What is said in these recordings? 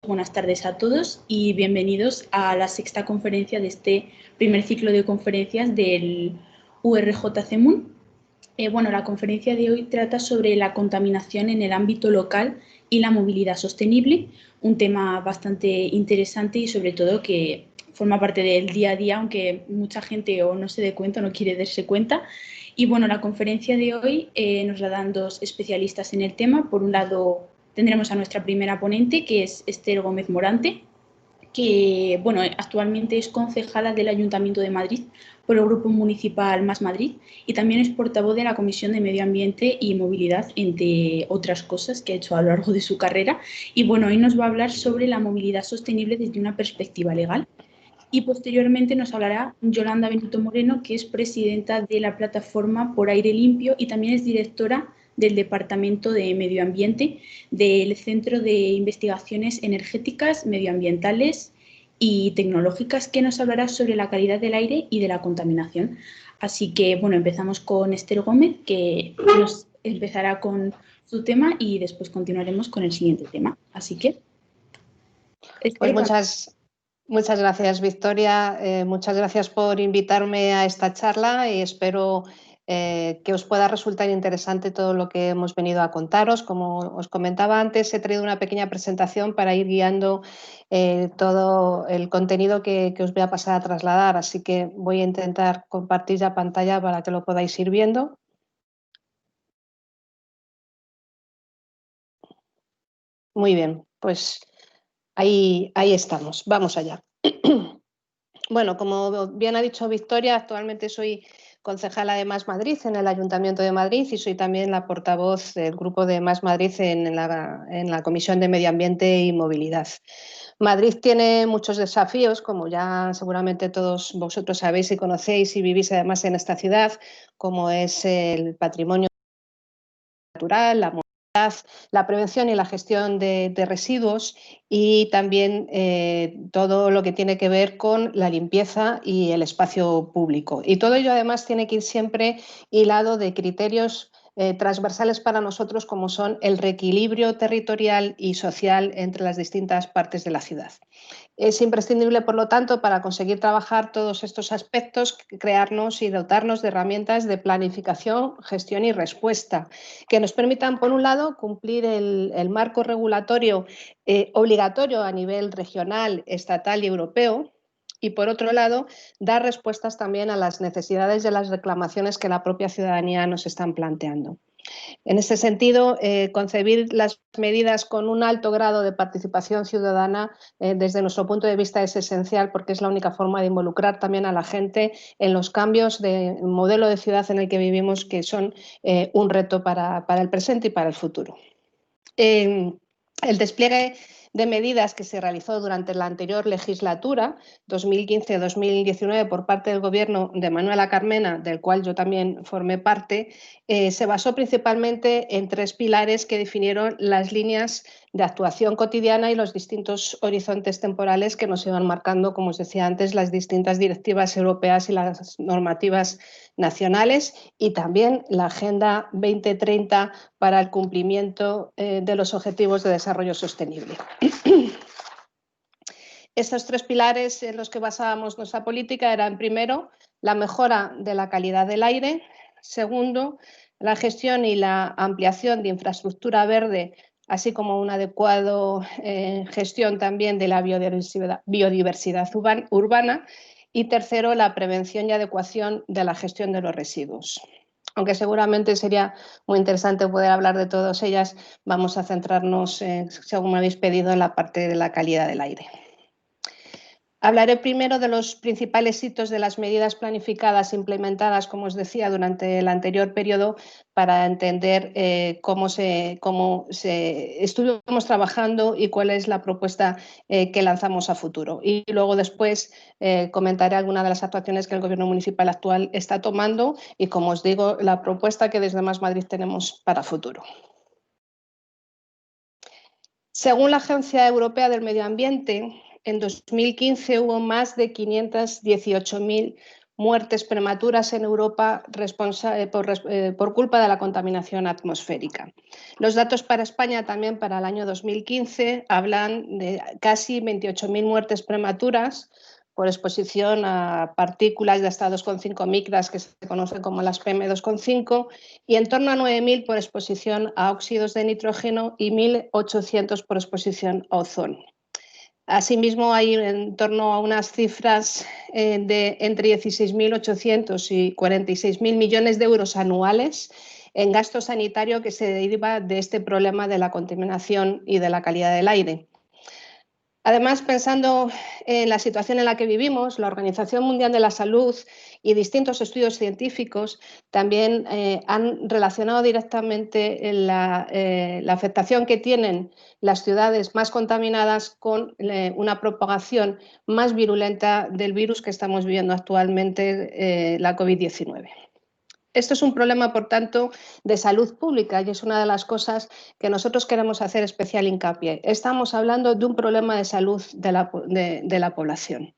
Buenas tardes a todos y bienvenidos a la sexta conferencia de este primer ciclo de conferencias del URJ-CEMUN. La conferencia de hoy trata sobre la contaminación en el ámbito local y la movilidad sostenible, un tema bastante interesante y sobre todo que forma parte del día a día, aunque mucha gente o no se dé cuenta o no quiere darse cuenta. Y bueno, la conferencia de hoy nos la dan dos especialistas en el tema. Por un lado, tendremos a nuestra primera ponente, que es Esther Gómez Morante, que actualmente es concejala del Ayuntamiento de Madrid por el Grupo Municipal Más Madrid y también es portavoz de la Comisión de Medio Ambiente y Movilidad, entre otras cosas que ha hecho a lo largo de su carrera. Y bueno, hoy nos va a hablar sobre la movilidad sostenible desde una perspectiva legal. Y posteriormente nos hablará Yolanda Benito Moreno, que es presidenta de la Plataforma por Aire Limpio y también es directora del Departamento de Medio Ambiente del Centro de Investigaciones Energéticas, Medioambientales y Tecnológicas, que nos hablará sobre la calidad del aire y de la contaminación. Así que, bueno, empezamos con Esther Gómez, que nos empezará con su tema y después continuaremos con el siguiente tema. Así que, Esther, pues muchas gracias, Victoria. Muchas gracias por invitarme a esta charla y espero que os pueda resultar interesante todo lo que hemos venido a contaros. Como os comentaba antes, he traído una pequeña presentación para ir guiando todo el contenido que os voy a pasar a trasladar, así que voy a intentar compartir ya pantalla para que lo podáis ir viendo. Muy bien, pues ahí estamos. Vamos allá. Bueno, como bien ha dicho Victoria, actualmente soy concejala de Más Madrid en el Ayuntamiento de Madrid y soy también la portavoz del grupo de Más Madrid en la Comisión de Medio Ambiente y Movilidad. Madrid tiene muchos desafíos, como ya seguramente todos vosotros sabéis y conocéis y vivís además en esta ciudad, como es el patrimonio natural, la la prevención y la gestión de residuos y también todo lo que tiene que ver con la limpieza y el espacio público. Y todo ello además tiene que ir siempre hilado de criterios transversales para nosotros como son el reequilibrio territorial y social entre las distintas partes de la ciudad. Es imprescindible, por lo tanto, para conseguir trabajar todos estos aspectos, crearnos y dotarnos de herramientas de planificación, gestión y respuesta que nos permitan, por un lado, cumplir el marco regulatorio obligatorio a nivel regional, estatal y europeo, y, por otro lado, dar respuestas también a las necesidades de las reclamaciones que la propia ciudadanía nos están planteando. En ese sentido, concebir las medidas con un alto grado de participación ciudadana desde nuestro punto de vista es esencial porque es la única forma de involucrar también a la gente en los cambios de modelo de ciudad en el que vivimos, que son un reto para el presente y para el futuro. El despliegue de medidas que se realizó durante la anterior legislatura, 2015-2019, por parte del Gobierno de Manuela Carmena, del cual yo también formé parte, se basó principalmente en tres pilares que definieron las líneas de actuación cotidiana y los distintos horizontes temporales que nos iban marcando, como os decía antes, las distintas directivas europeas y las normativas nacionales y también la Agenda 2030 para el cumplimiento de los Objetivos de Desarrollo Sostenible. Estos tres pilares en los que basábamos nuestra política eran, primero, la mejora de la calidad del aire, segundo, la gestión y la ampliación de infraestructura verde, así como una adecuada gestión también de la biodiversidad urbana, y tercero, la prevención y adecuación de la gestión de los residuos. Aunque seguramente sería muy interesante poder hablar de todas ellas, vamos a centrarnos, según me habéis pedido, en la parte de la calidad del aire. Hablaré primero de los principales hitos de las medidas planificadas e implementadas, como os decía, durante el anterior periodo para entender cómo estuvimos trabajando y cuál es la propuesta que lanzamos a futuro. Y luego después comentaré algunas de las actuaciones que el Gobierno municipal actual está tomando y, como os digo, la propuesta que desde Más Madrid tenemos para futuro. Según la Agencia Europea del Medio Ambiente, en 2015 hubo más de 518.000 muertes prematuras en Europa por culpa de la contaminación atmosférica. Los datos para España también para el año 2015 hablan de casi 28.000 muertes prematuras por exposición a partículas de hasta 2,5 micras, que se conocen como las PM2,5, y en torno a 9.000 por exposición a óxidos de nitrógeno y 1.800 por exposición a ozono. Asimismo, hay en torno a unas cifras de entre 16.800 y 46.000 millones de euros anuales en gasto sanitario que se deriva de este problema de la contaminación y de la calidad del aire. Además, pensando en la situación en la que vivimos, la Organización Mundial de la Salud y distintos estudios científicos también han relacionado directamente la afectación que tienen las ciudades más contaminadas con una propagación más virulenta del virus que estamos viviendo actualmente, la COVID-19. Esto es un problema, por tanto, de salud pública y es una de las cosas que nosotros queremos hacer especial hincapié. Estamos hablando de un problema de salud de la población.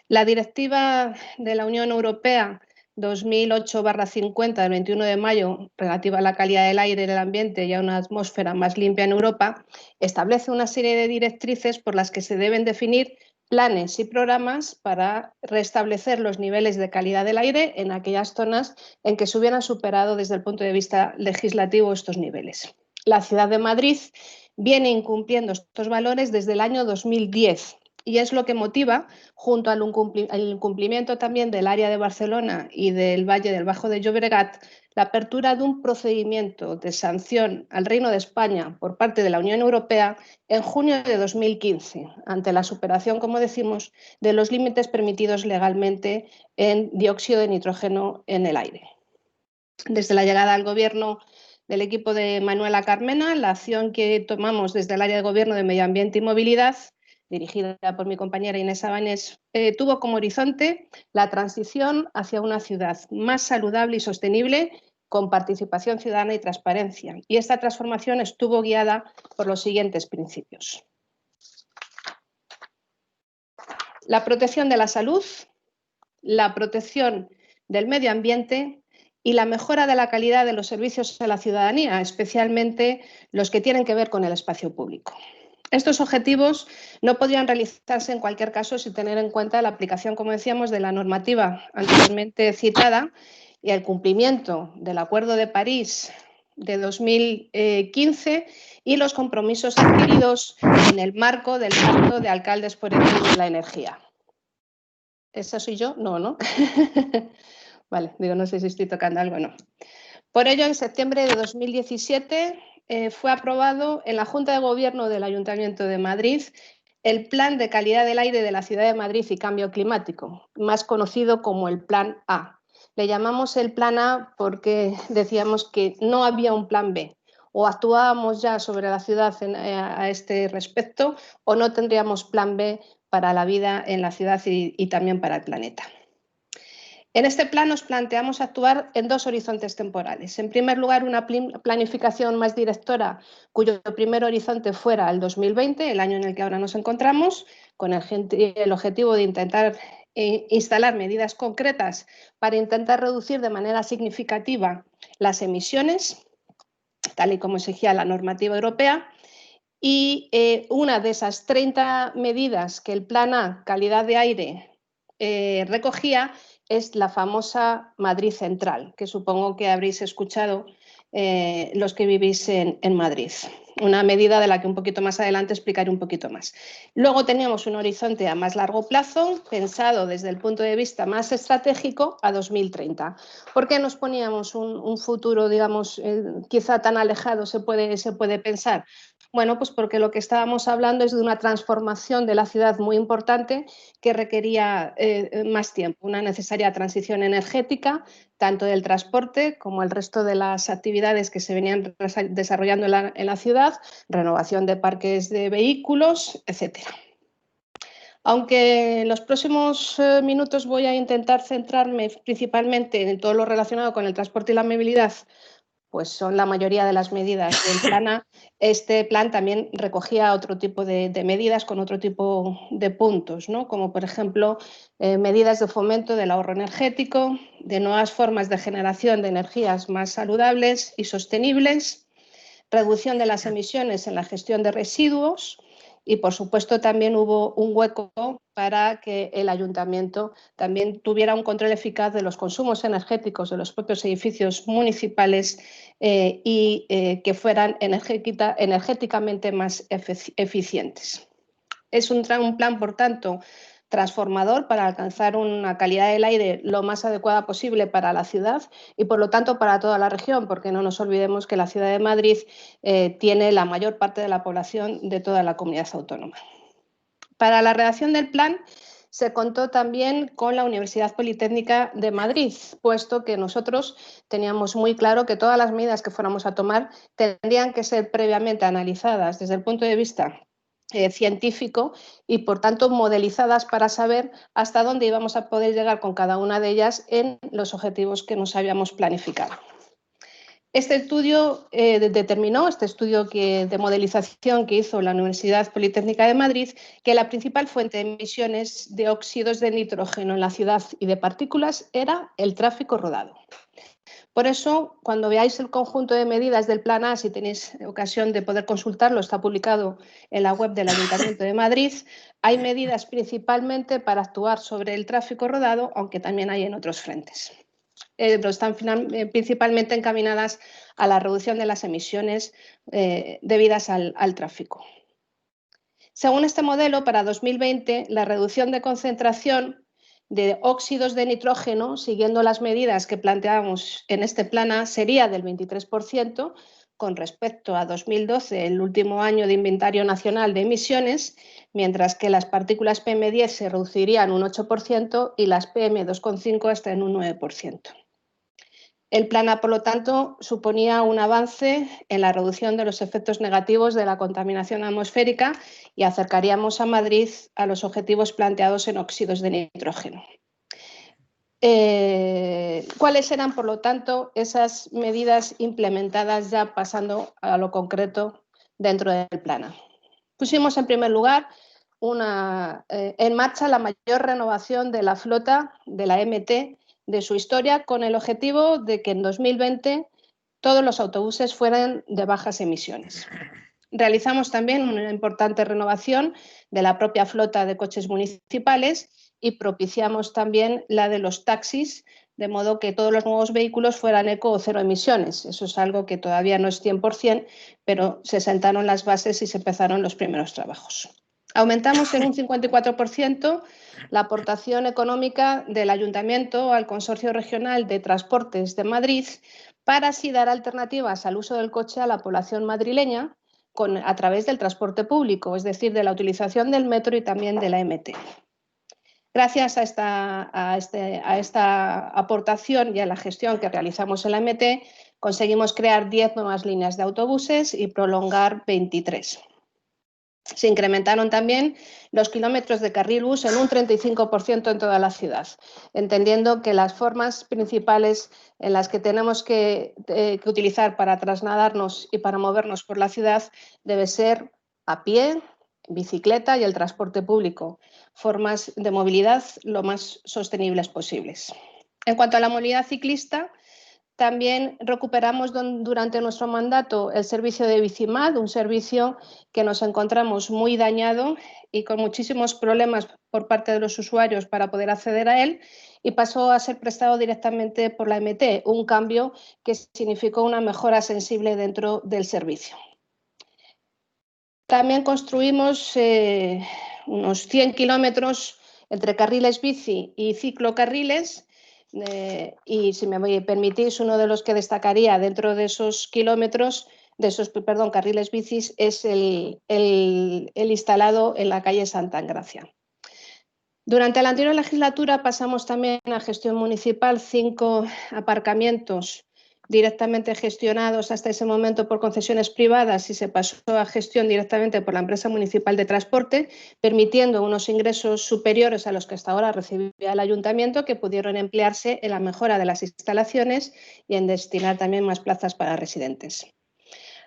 La Directiva de la Unión Europea 2008/50 del 21 de mayo relativa a la calidad del aire y del ambiente y a una atmósfera más limpia en Europa establece una serie de directrices por las que se deben definir planes y programas para restablecer los niveles de calidad del aire en aquellas zonas en que se hubieran superado desde el punto de vista legislativo estos niveles. La ciudad de Madrid viene incumpliendo estos valores desde el año 2010 y es lo que motiva, junto al incumplimiento también del área de Barcelona y del Valle del Bajo de Llobregat, la apertura de un procedimiento de sanción al Reino de España por parte de la Unión Europea en junio de 2015, ante la superación, como decimos, de los límites permitidos legalmente en dióxido de nitrógeno en el aire. Desde la llegada al Gobierno del equipo de Manuela Carmena, la acción que tomamos desde el área de Gobierno de Medio Ambiente y Movilidad, dirigida por mi compañera Inés Abanés, tuvo como horizonte la transición hacia una ciudad más saludable y sostenible, con participación ciudadana y transparencia. Y esta transformación estuvo guiada por los siguientes principios: la protección de la salud, la protección del medio ambiente y la mejora de la calidad de los servicios a la ciudadanía, especialmente los que tienen que ver con el espacio público. Estos objetivos no podrían realizarse en cualquier caso sin tener en cuenta la aplicación, como decíamos, de la normativa anteriormente citada y el cumplimiento del Acuerdo de París de 2015 y los compromisos adquiridos en el marco del Pacto de Alcaldes por el Clima y la Energía. ¿Esa soy yo? No, ¿no? Vale, digo, no sé si estoy tocando algo o no. Por ello, en septiembre de 2017 fue aprobado en la Junta de Gobierno del Ayuntamiento de Madrid el Plan de Calidad del Aire de la Ciudad de Madrid y Cambio Climático, más conocido como el Plan A. Le llamamos el Plan A porque decíamos que no había un Plan B. O actuábamos ya sobre la ciudad a este respecto o no tendríamos Plan B para la vida en la ciudad y también para el planeta. En este plan nos planteamos actuar en dos horizontes temporales. En primer lugar, una planificación más directora, cuyo primer horizonte fuera el 2020, el año en el que ahora nos encontramos, con el objetivo de intentar instalar medidas concretas para intentar reducir de manera significativa las emisiones, tal y como exigía la normativa europea. Y una de esas 30 medidas que el Plan A, calidad de aire, recogía es la famosa Madrid Central, que supongo que habréis escuchado los que vivís en Madrid. Una medida de la que un poquito más adelante explicaré un poquito más. Luego teníamos un horizonte a más largo plazo, pensado desde el punto de vista más estratégico a 2030. ¿Por qué nos poníamos un futuro, digamos, quizá tan alejado se puede pensar? Bueno, pues porque lo que estábamos hablando es de una transformación de la ciudad muy importante que requería más tiempo, una necesaria transición energética, tanto del transporte como el resto de las actividades que se venían desarrollando en la ciudad, renovación de parques de vehículos, etc. Aunque en los próximos minutos voy a intentar centrarme principalmente en todo lo relacionado con el transporte y la movilidad, pues son la mayoría de las medidas del plan A. Este plan también recogía otro tipo de medidas con otro tipo de puntos, ¿no? Como por ejemplo medidas de fomento del ahorro energético, de nuevas formas de generación de energías más saludables y sostenibles, reducción de las emisiones en la gestión de residuos y, por supuesto, también hubo un hueco para que el ayuntamiento también tuviera un control eficaz de los consumos energéticos de los propios edificios municipales y que fueran energéticamente más eficientes. Es un plan, por tanto, transformador para alcanzar una calidad del aire lo más adecuada posible para la ciudad y, por lo tanto, para toda la región, porque no nos olvidemos que la ciudad de Madrid tiene la mayor parte de la población de toda la comunidad autónoma. Para la redacción del plan se contó también con la Universidad Politécnica de Madrid, puesto que nosotros teníamos muy claro que todas las medidas que fuéramos a tomar tendrían que ser previamente analizadas desde el punto de vista científico y, por tanto, modelizadas para saber hasta dónde íbamos a poder llegar con cada una de ellas en los objetivos que nos habíamos planificado. Este estudio determinó, este estudio de modelización que hizo la Universidad Politécnica de Madrid, que la principal fuente de emisiones de óxidos de nitrógeno en la ciudad y de partículas era el tráfico rodado. Por eso, cuando veáis el conjunto de medidas del Plan A, si tenéis ocasión de poder consultarlo, está publicado en la web del Ayuntamiento de Madrid, hay medidas principalmente para actuar sobre el tráfico rodado, aunque también hay en otros frentes. Pero están principalmente encaminadas a la reducción de las emisiones debidas al tráfico. Según este modelo, para 2020, la reducción de concentración de óxidos de nitrógeno, siguiendo las medidas que planteamos en este plan A, sería del 23% con respecto a 2012, el último año de inventario nacional de emisiones, mientras que las partículas PM10 se reducirían un 8% y las PM2,5 hasta en un 9%. El plan A, por lo tanto, suponía un avance en la reducción de los efectos negativos de la contaminación atmosférica y acercaríamos a Madrid a los objetivos planteados en óxidos de nitrógeno. ¿Cuáles eran, por lo tanto, esas medidas implementadas ya pasando a lo concreto dentro del plan A? Pusimos, en primer lugar, en marcha la mayor renovación de la flota de la MT de su historia, con el objetivo de que en 2020 todos los autobuses fueran de bajas emisiones. Realizamos también una importante renovación de la propia flota de coches municipales y propiciamos también la de los taxis, de modo que todos los nuevos vehículos fueran eco o cero emisiones. Eso es algo que todavía no es 100%, pero se sentaron las bases y se empezaron los primeros trabajos. Aumentamos en un 54% la aportación económica del Ayuntamiento al Consorcio Regional de Transportes de Madrid para así dar alternativas al uso del coche a la población madrileña a través del transporte público, es decir, de la utilización del metro y también de la MT. Gracias a esta aportación y a la gestión que realizamos en la MT, conseguimos crear 10 nuevas líneas de autobuses y prolongar 23. Se incrementaron también los kilómetros de carril bus en un 35% en toda la ciudad, entendiendo que las formas principales en las que tenemos que utilizar para trasladarnos y para movernos por la ciudad debe ser a pie, bicicleta y el transporte público, formas de movilidad lo más sostenibles posibles. En cuanto a la movilidad ciclista, también recuperamos durante nuestro mandato el servicio de Bicimad, un servicio que nos encontramos muy dañado y con muchísimos problemas por parte de los usuarios para poder acceder a él, y pasó a ser prestado directamente por la MT, un cambio que significó una mejora sensible dentro del servicio. También construimos unos 100 kilómetros entre carriles bici y ciclocarriles, y si me permitís, uno de los que destacaría dentro de esos kilómetros, carriles bicis, es el instalado en la calle Santa Engracia. Durante la anterior legislatura pasamos también a gestión municipal 5 aparcamientos directamente gestionados hasta ese momento por concesiones privadas y se pasó a gestión directamente por la empresa municipal de transporte, permitiendo unos ingresos superiores a los que hasta ahora recibía el ayuntamiento, que pudieron emplearse en la mejora de las instalaciones y en destinar también más plazas para residentes.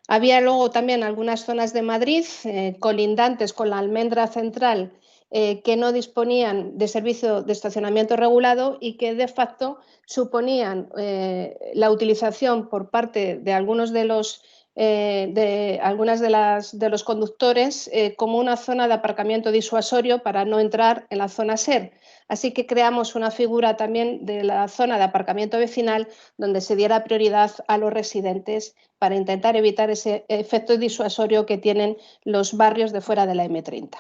Había luego también algunas zonas de Madrid colindantes con la Almendra Central que no disponían de servicio de estacionamiento regulado y que de facto suponían la utilización por parte de algunos de los conductores como una zona de aparcamiento disuasorio para no entrar en la zona SER. Así que creamos una figura también de la zona de aparcamiento vecinal donde se diera prioridad a los residentes para intentar evitar ese efecto disuasorio que tienen los barrios de fuera de la M30.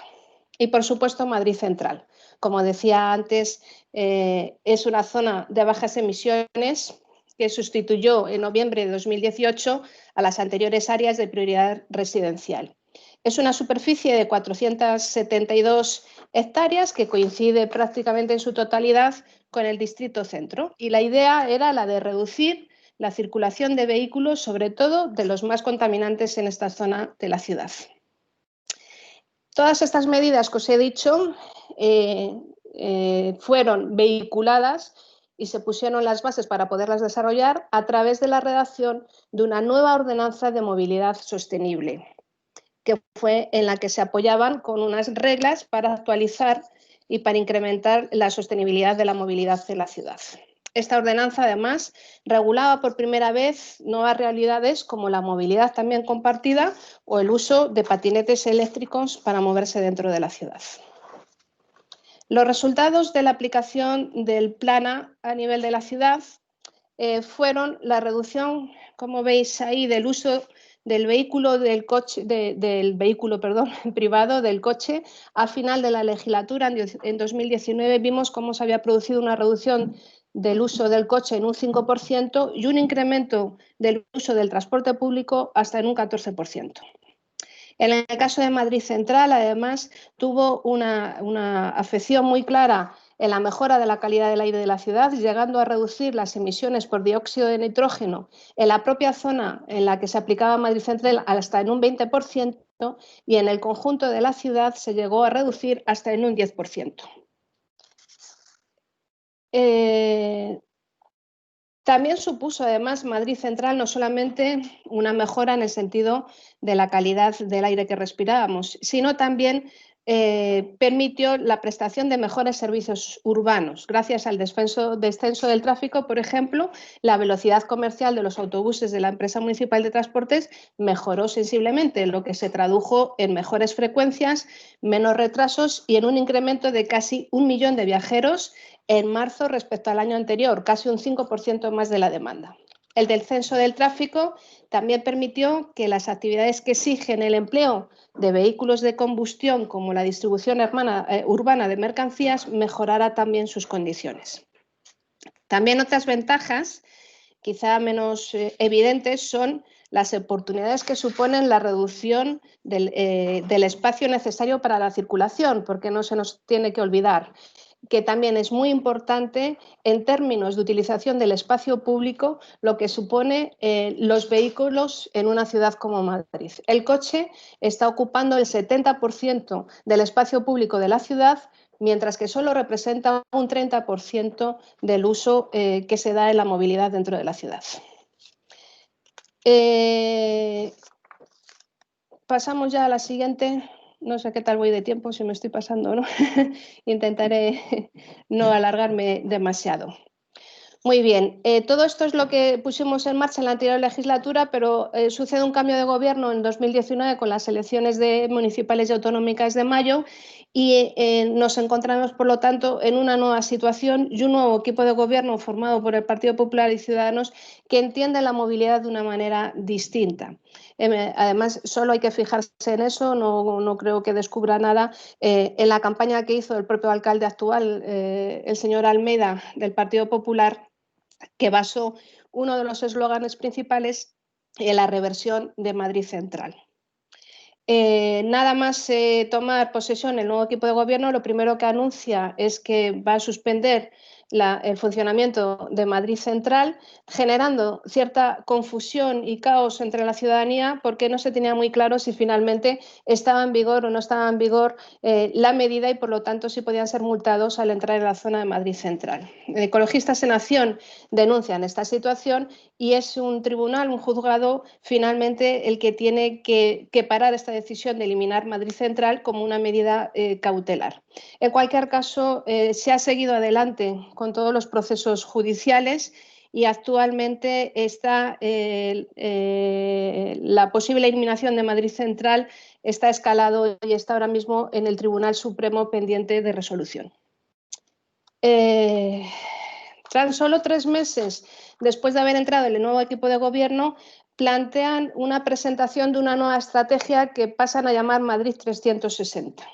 Y, por supuesto, Madrid Central. Como decía antes, es una zona de bajas emisiones que sustituyó en noviembre de 2018 a las anteriores áreas de prioridad residencial. Es una superficie de 472 hectáreas que coincide prácticamente en su totalidad con el distrito centro. Y la idea era la de reducir la circulación de vehículos, sobre todo de los más contaminantes en esta zona de la ciudad. Todas estas medidas que os he dicho fueron vehiculadas y se pusieron las bases para poderlas desarrollar a través de la redacción de una nueva ordenanza de movilidad sostenible, que fue en la que se apoyaban con unas reglas para actualizar y para incrementar la sostenibilidad de la movilidad en la ciudad. Esta ordenanza, además, regulaba por primera vez nuevas realidades como la movilidad también compartida o el uso de patinetes eléctricos para moverse dentro de la ciudad. Los resultados de la aplicación del Plana a nivel de la ciudad fueron la reducción, como veis ahí, del uso del vehículo privado, del coche. Al final de la legislatura, en 2019, vimos cómo se había producido una reducción del uso del coche en un 5% y un incremento del uso del transporte público hasta en un 14%. En el caso de Madrid Central, además, tuvo una afección muy clara en la mejora de la calidad del aire de la ciudad, llegando a reducir las emisiones por dióxido de nitrógeno en la propia zona en la que se aplicaba Madrid Central hasta en un 20% y en el conjunto de la ciudad se llegó a reducir hasta en un 10%. También supuso, además, Madrid Central no solamente una mejora en el sentido de la calidad del aire que respirábamos, sino también permitió la prestación de mejores servicios urbanos. Gracias al descenso del tráfico, por ejemplo, la velocidad comercial de los autobuses de la empresa municipal de transportes mejoró sensiblemente, lo que se tradujo en mejores frecuencias, menos retrasos y en un incremento de casi 1 millón de viajeros en marzo respecto al año anterior, casi un 5% más de la demanda. El descenso del tráfico también permitió que las actividades que exigen el empleo de vehículos de combustión, como la distribución urbana de mercancías, mejorara también sus condiciones. También otras ventajas, quizá menos evidentes, son las oportunidades que suponen la reducción del espacio necesario para la circulación, porque no se nos tiene que olvidar que también es muy importante en términos de utilización del espacio público lo que supone los vehículos en una ciudad como Madrid. El coche está ocupando el 70% del espacio público de la ciudad, mientras que solo representa un 30% del uso que se da en la movilidad dentro de la ciudad. Pasamos ya a la siguiente. No sé qué tal voy de tiempo, si me estoy pasando o no. Intentaré no alargarme demasiado. Muy bien, todo esto es lo que pusimos en marcha en la anterior legislatura, pero sucede un cambio de gobierno en 2019 con las elecciones municipales y autonómicas de mayo y nos encontramos, por lo tanto, en una nueva situación y un nuevo equipo de gobierno formado por el Partido Popular y Ciudadanos que entiende la movilidad de una manera distinta. Además, solo hay que fijarse en eso, no creo que descubra nada. En la campaña que hizo el propio alcalde actual, el señor Almeida, del Partido Popular, que basó uno de los eslóganes principales en la reversión de Madrid Central. Nada más tomar posesión el nuevo equipo de gobierno, lo primero que anuncia es que va a suspender el funcionamiento de Madrid Central, generando cierta confusión y caos entre la ciudadanía porque no se tenía muy claro si finalmente estaba en vigor o no estaba en vigor la medida y por lo tanto si podían ser multados al entrar en la zona de Madrid Central. Ecologistas en Acción denuncian esta situación y es un tribunal, un juzgado, finalmente el que tiene que parar esta decisión de eliminar Madrid Central como una medida cautelar. En cualquier caso, se ha seguido adelante con todos los procesos judiciales y actualmente está la posible eliminación de Madrid Central está escalado y está ahora mismo en el Tribunal Supremo pendiente de resolución. Tan solo 3 meses después de haber entrado el nuevo equipo de gobierno, plantean una presentación de una nueva estrategia que pasan a llamar Madrid 360.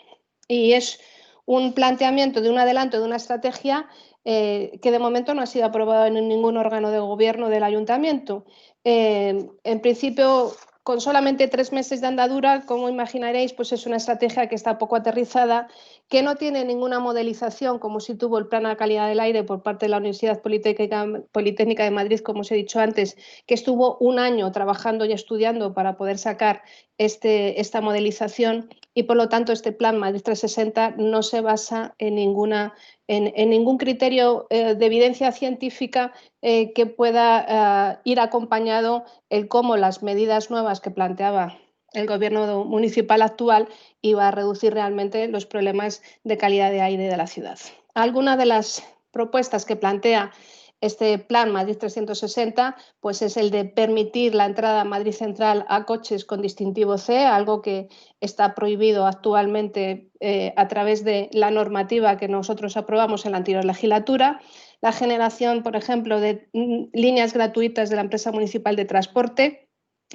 Y es un planteamiento de un adelanto de una estrategia que de momento no ha sido aprobado en ningún órgano de gobierno del ayuntamiento. En principio, con solamente 3 meses de andadura, como imaginaréis, pues es una estrategia que está poco aterrizada, que no tiene ninguna modelización, como sí tuvo el Plan de Calidad del Aire por parte de la Universidad Politécnica de Madrid, como os he dicho antes, que estuvo un año trabajando y estudiando para poder sacar esta modelización y, por lo tanto, este Plan Madrid 360 no se basa en ningún criterio de evidencia científica que pueda ir acompañado el cómo las medidas nuevas que planteaba el gobierno municipal actual iba a reducir realmente los problemas de calidad de aire de la ciudad. Algunas de las propuestas que plantea este plan Madrid 360 pues es el de permitir la entrada a Madrid Central a coches con distintivo C, algo que está prohibido actualmente a través de la normativa que nosotros aprobamos en la anterior legislatura. La generación, por ejemplo, de líneas gratuitas de la empresa municipal de transporte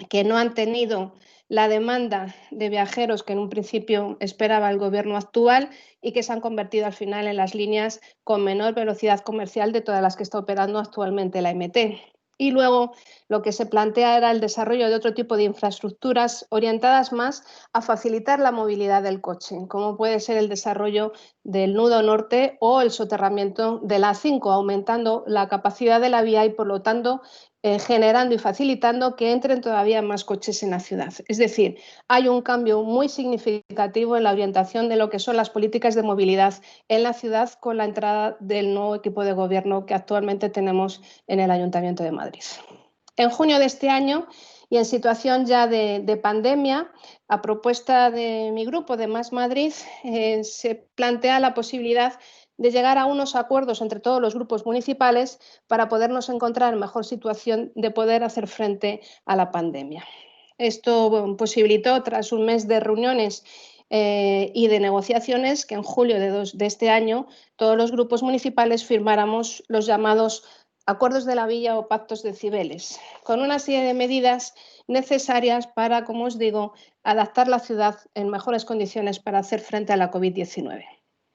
que no han tenido la demanda de viajeros que en un principio esperaba el gobierno actual y que se han convertido al final en las líneas con menor velocidad comercial de todas las que está operando actualmente la MT. Y luego lo que se plantea era el desarrollo de otro tipo de infraestructuras orientadas más a facilitar la movilidad del coche, como puede ser el desarrollo del nudo norte o el soterramiento de la A5, aumentando la capacidad de la vía y, por lo tanto, generando y facilitando que entren todavía más coches en la ciudad. Es decir, hay un cambio muy significativo en la orientación de lo que son las políticas de movilidad en la ciudad con la entrada del nuevo equipo de gobierno que actualmente tenemos en el Ayuntamiento de Madrid. En junio de este año, y en situación ya de pandemia, a propuesta de mi grupo de Más Madrid, se plantea la posibilidad de llegar a unos acuerdos entre todos los grupos municipales para podernos encontrar en mejor situación de poder hacer frente a la pandemia. Esto posibilitó, tras un mes de reuniones y de negociaciones, que en julio de este año todos los grupos municipales firmáramos los llamados acuerdos de la villa o pactos de Cibeles, con una serie de medidas necesarias para, como os digo, adaptar la ciudad en mejores condiciones para hacer frente a la COVID-19.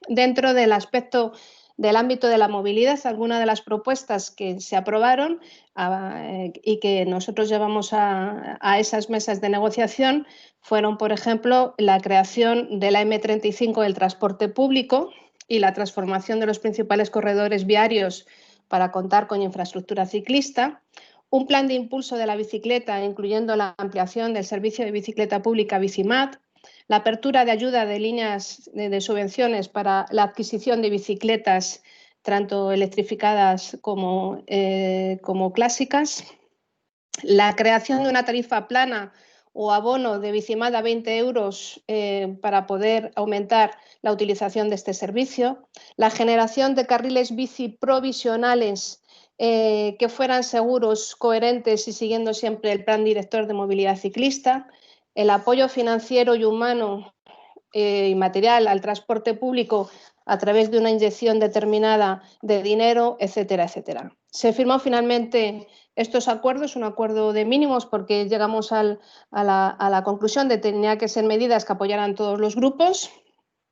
Dentro del aspecto del ámbito de la movilidad, algunas de las propuestas que se aprobaron y que nosotros llevamos a esas mesas de negociación fueron, por ejemplo, la creación de la M35 del transporte público y la transformación de los principales corredores viarios para contar con infraestructura ciclista, un plan de impulso de la bicicleta, incluyendo la ampliación del servicio de bicicleta pública Bicimat, la apertura de ayuda de líneas de subvenciones para la adquisición de bicicletas, tanto electrificadas como clásicas, la creación de una tarifa plana o abono de Bicimat a 20 euros para poder aumentar la utilización de este servicio, la generación de carriles bici provisionales que fueran seguros, coherentes y siguiendo siempre el Plan Director de Movilidad Ciclista, el apoyo financiero y humano y material al transporte público a través de una inyección determinada de dinero, etcétera, etcétera. Se firmó finalmente estos acuerdos, un acuerdo de mínimos porque llegamos a la conclusión de que tenía que ser medidas que apoyaran todos los grupos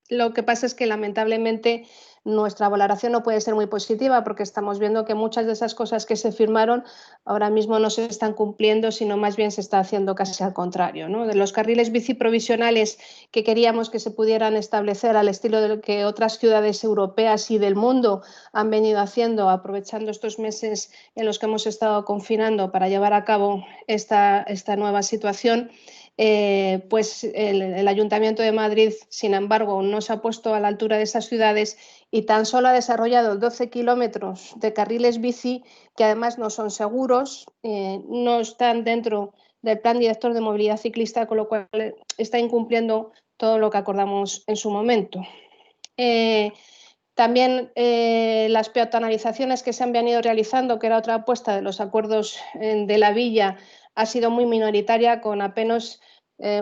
Lo que pasa es que lamentablemente nuestra valoración no puede ser muy positiva porque estamos viendo que muchas de esas cosas que se firmaron ahora mismo no se están cumpliendo, sino más bien se está haciendo casi al contrario, ¿no? De los carriles bici provisionales que queríamos que se pudieran establecer al estilo de lo que otras ciudades europeas y del mundo han venido haciendo, aprovechando estos meses en los que hemos estado confinando para llevar a cabo esta nueva situación. Pues el Ayuntamiento de Madrid, sin embargo, no se ha puesto a la altura de esas ciudades y tan solo ha desarrollado 12 kilómetros de carriles bici que además no son seguros, no están dentro del Plan Director de Movilidad Ciclista, con lo cual está incumpliendo todo lo que acordamos en su momento. También las peatonalizaciones que se han venido realizando, que era otra apuesta de los acuerdos de la Villa, ha sido muy minoritaria, con apenas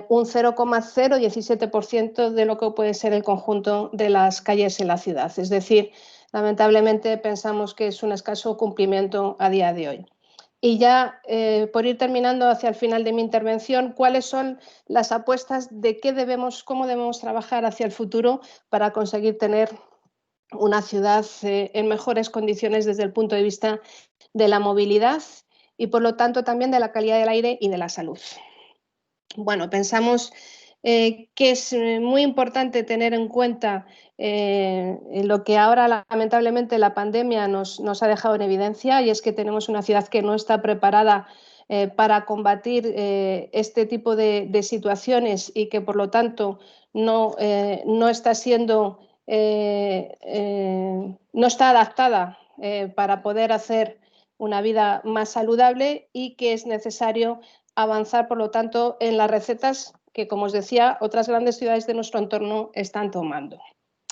un 0,017% de lo que puede ser el conjunto de las calles en la ciudad. Es decir, lamentablemente pensamos que es un escaso cumplimiento a día de hoy. Y ya, por ir terminando hacia el final de mi intervención, ¿cuáles son las apuestas de cómo debemos trabajar hacia el futuro para conseguir tener una ciudad en mejores condiciones desde el punto de vista de la movilidad y, por lo tanto, también de la calidad del aire y de la salud? Bueno, pensamos que es muy importante tener en cuenta lo que ahora lamentablemente la pandemia nos ha dejado en evidencia, y es que tenemos una ciudad que no está preparada para combatir este tipo de situaciones y que por lo tanto no está siendo, no está adaptada para poder hacer una vida más saludable, y que es necesario avanzar, por lo tanto, en las recetas que, como os decía, otras grandes ciudades de nuestro entorno están tomando.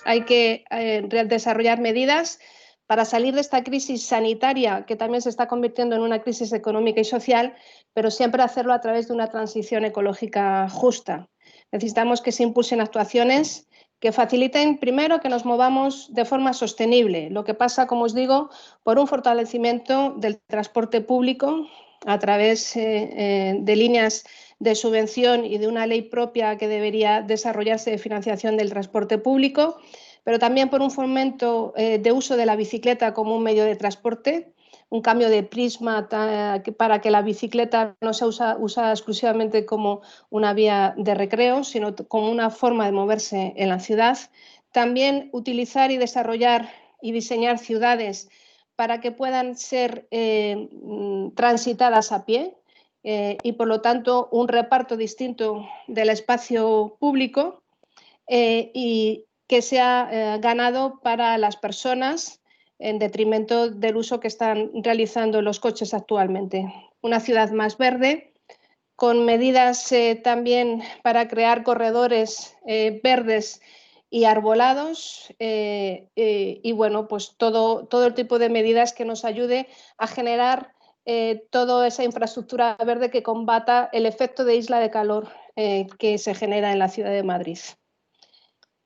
Hay que desarrollar medidas para salir de esta crisis sanitaria, que también se está convirtiendo en una crisis económica y social, pero siempre hacerlo a través de una transición ecológica justa. Necesitamos que se impulsen actuaciones que faciliten, primero, que nos movamos de forma sostenible, lo que pasa, como os digo, por un fortalecimiento del transporte público a través de líneas de subvención y de una ley propia que debería desarrollarse de financiación del transporte público, pero también por un fomento de uso de la bicicleta como un medio de transporte, un cambio de prisma para que la bicicleta no sea usada exclusivamente como una vía de recreo, sino como una forma de moverse en la ciudad. También utilizar y desarrollar y diseñar ciudades para que puedan ser transitadas a pie y, por lo tanto, un reparto distinto del espacio público y que sea ganado para las personas en detrimento del uso que están realizando los coches actualmente. Una ciudad más verde, con medidas también para crear corredores verdes y arbolados y bueno, pues todo el tipo de medidas que nos ayude a generar toda esa infraestructura verde que combata el efecto de isla de calor que se genera en la ciudad de Madrid.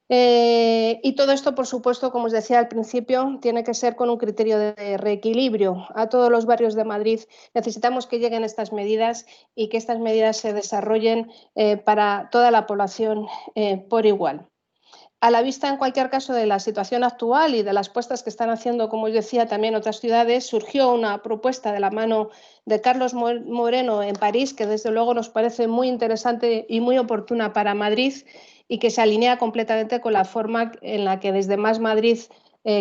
Y todo esto, por supuesto, como os decía al principio, tiene que ser con un criterio de reequilibrio. A todos los barrios de Madrid necesitamos que lleguen estas medidas y que estas medidas se desarrollen para toda la población por igual. A la vista, en cualquier caso, de la situación actual y de las puestas que están haciendo, como os decía, también otras ciudades, surgió una propuesta de la mano de Carlos Moreno en París, que desde luego nos parece muy interesante y muy oportuna para Madrid, y que se alinea completamente con la forma en la que desde Más Madrid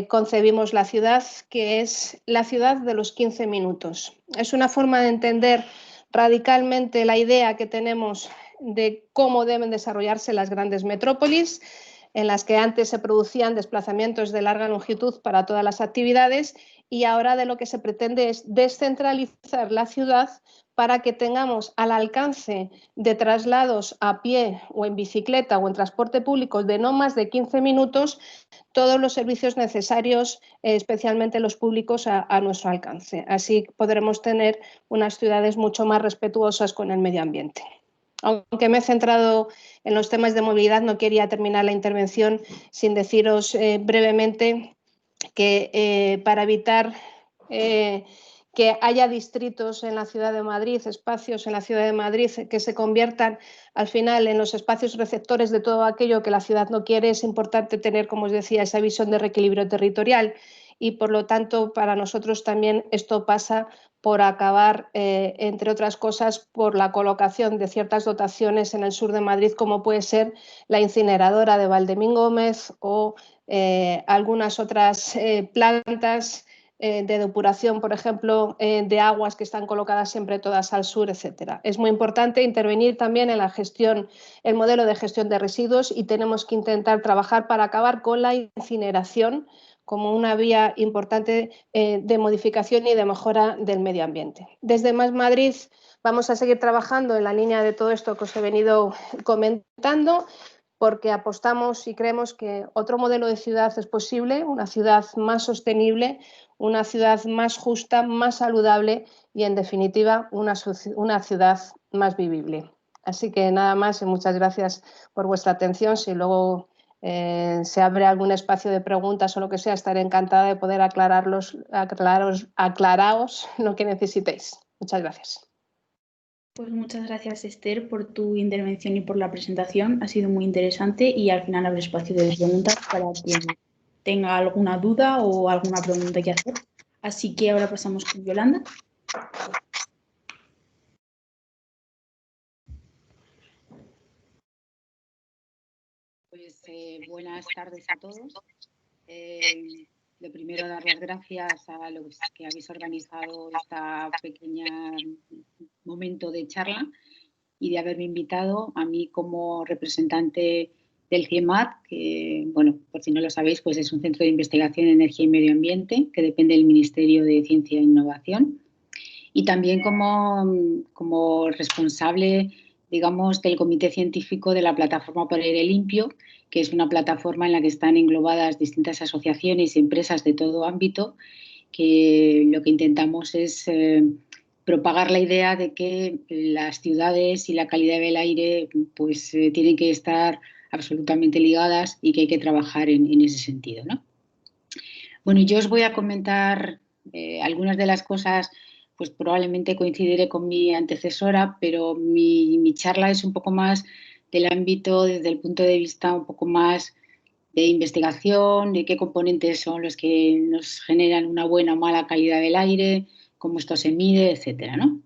concebimos la ciudad, que es la ciudad de los 15 minutos. Es una forma de entender radicalmente la idea que tenemos de cómo deben desarrollarse las grandes metrópolis, en las que antes se producían desplazamientos de larga longitud para todas las actividades, y ahora de lo que se pretende es descentralizar la ciudad para que tengamos al alcance de traslados a pie o en bicicleta o en transporte público de no más de 15 minutos todos los servicios necesarios, especialmente los públicos, a nuestro alcance. Así podremos tener unas ciudades mucho más respetuosas con el medio ambiente. Aunque me he centrado en los temas de movilidad, no quería terminar la intervención sin deciros brevemente que para evitar que haya distritos en la Ciudad de Madrid, espacios en la Ciudad de Madrid que se conviertan al final en los espacios receptores de todo aquello que la ciudad no quiere. Es importante tener, como os decía, esa visión de reequilibrio territorial y, por lo tanto, para nosotros también esto pasa por acabar, entre otras cosas, por la colocación de ciertas dotaciones en el sur de Madrid, como puede ser la incineradora de Valdemín Gómez o algunas otras plantas de depuración, por ejemplo, de aguas que están colocadas siempre todas al sur, etcétera. Es muy importante intervenir también en la gestión, el modelo de gestión de residuos, y tenemos que intentar trabajar para acabar con la incineración como una vía importante de modificación y de mejora del medio ambiente. Desde Más Madrid vamos a seguir trabajando en la línea de todo esto que os he venido comentando, porque apostamos y creemos que otro modelo de ciudad es posible, una ciudad más sostenible, una ciudad más justa, más saludable y, en definitiva, una ciudad más vivible. Así que nada más y muchas gracias por vuestra atención. Si luego se abre algún espacio de preguntas o lo que sea, estaré encantada de poder aclararos lo que necesitéis. Muchas gracias. Pues muchas gracias, Esther, por tu intervención y por la presentación. Ha sido muy interesante y al final habrá espacio de preguntas para quien tenga alguna duda o alguna pregunta que hacer. Así que ahora pasamos con Yolanda. Pues buenas tardes a todos. Lo primero, dar las gracias a los que habéis organizado esta pequeña momento de charla y de haberme invitado a mí como representante del CIEMAT, que, bueno, por si no lo sabéis, pues es un centro de investigación en energía y medio ambiente que depende del Ministerio de Ciencia e Innovación, y también como responsable, digamos, del comité científico de la Plataforma por Aire Limpio, que es una plataforma en la que están englobadas distintas asociaciones y empresas de todo ámbito, que lo que intentamos es propagar la idea de que las ciudades y la calidad del aire pues tienen que estar absolutamente ligadas y que hay que trabajar en ese sentido, ¿no? Bueno, yo os voy a comentar algunas de las cosas, pues probablemente coincidiré con mi antecesora, pero mi charla es un poco más del ámbito, desde el punto de vista un poco más de investigación, de qué componentes son los que nos generan una buena o mala calidad del aire, cómo esto se mide, etcétera, ¿no?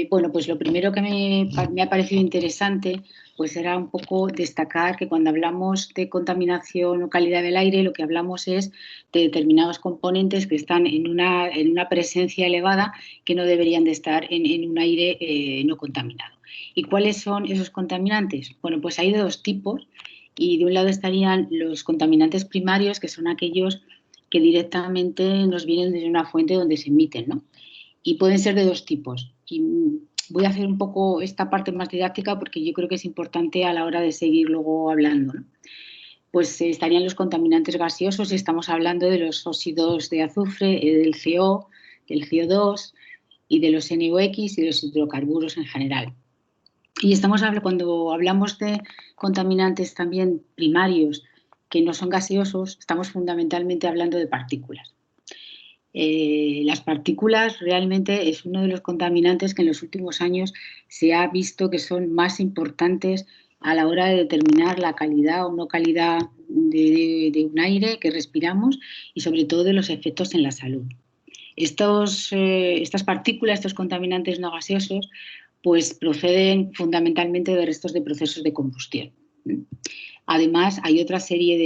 Bueno, pues lo primero que me ha parecido interesante pues era un poco destacar que cuando hablamos de contaminación o calidad del aire, lo que hablamos es de determinados componentes que están en una presencia elevada que no deberían de estar en un aire no contaminado. ¿Y cuáles son esos contaminantes? Bueno, pues hay de dos tipos, y de un lado estarían los contaminantes primarios, que son aquellos que directamente nos vienen desde una fuente donde se emiten, ¿no? Y pueden ser de dos tipos. Y voy a hacer un poco esta parte más didáctica porque yo creo que es importante a la hora de seguir luego hablando, ¿no? Pues estarían los contaminantes gaseosos, y estamos hablando de los óxidos de azufre, del CO, del CO2 y de los NOx y de los hidrocarburos en general. Y cuando hablamos de contaminantes también primarios que no son gaseosos, estamos fundamentalmente hablando de partículas. Las partículas realmente es uno de los contaminantes que en los últimos años se ha visto que son más importantes a la hora de determinar la calidad o no calidad de un aire que respiramos, y sobre todo de los efectos en la salud. Estas partículas, estos contaminantes no gaseosos, pues proceden fundamentalmente de restos de procesos de combustión. Además, hay otra serie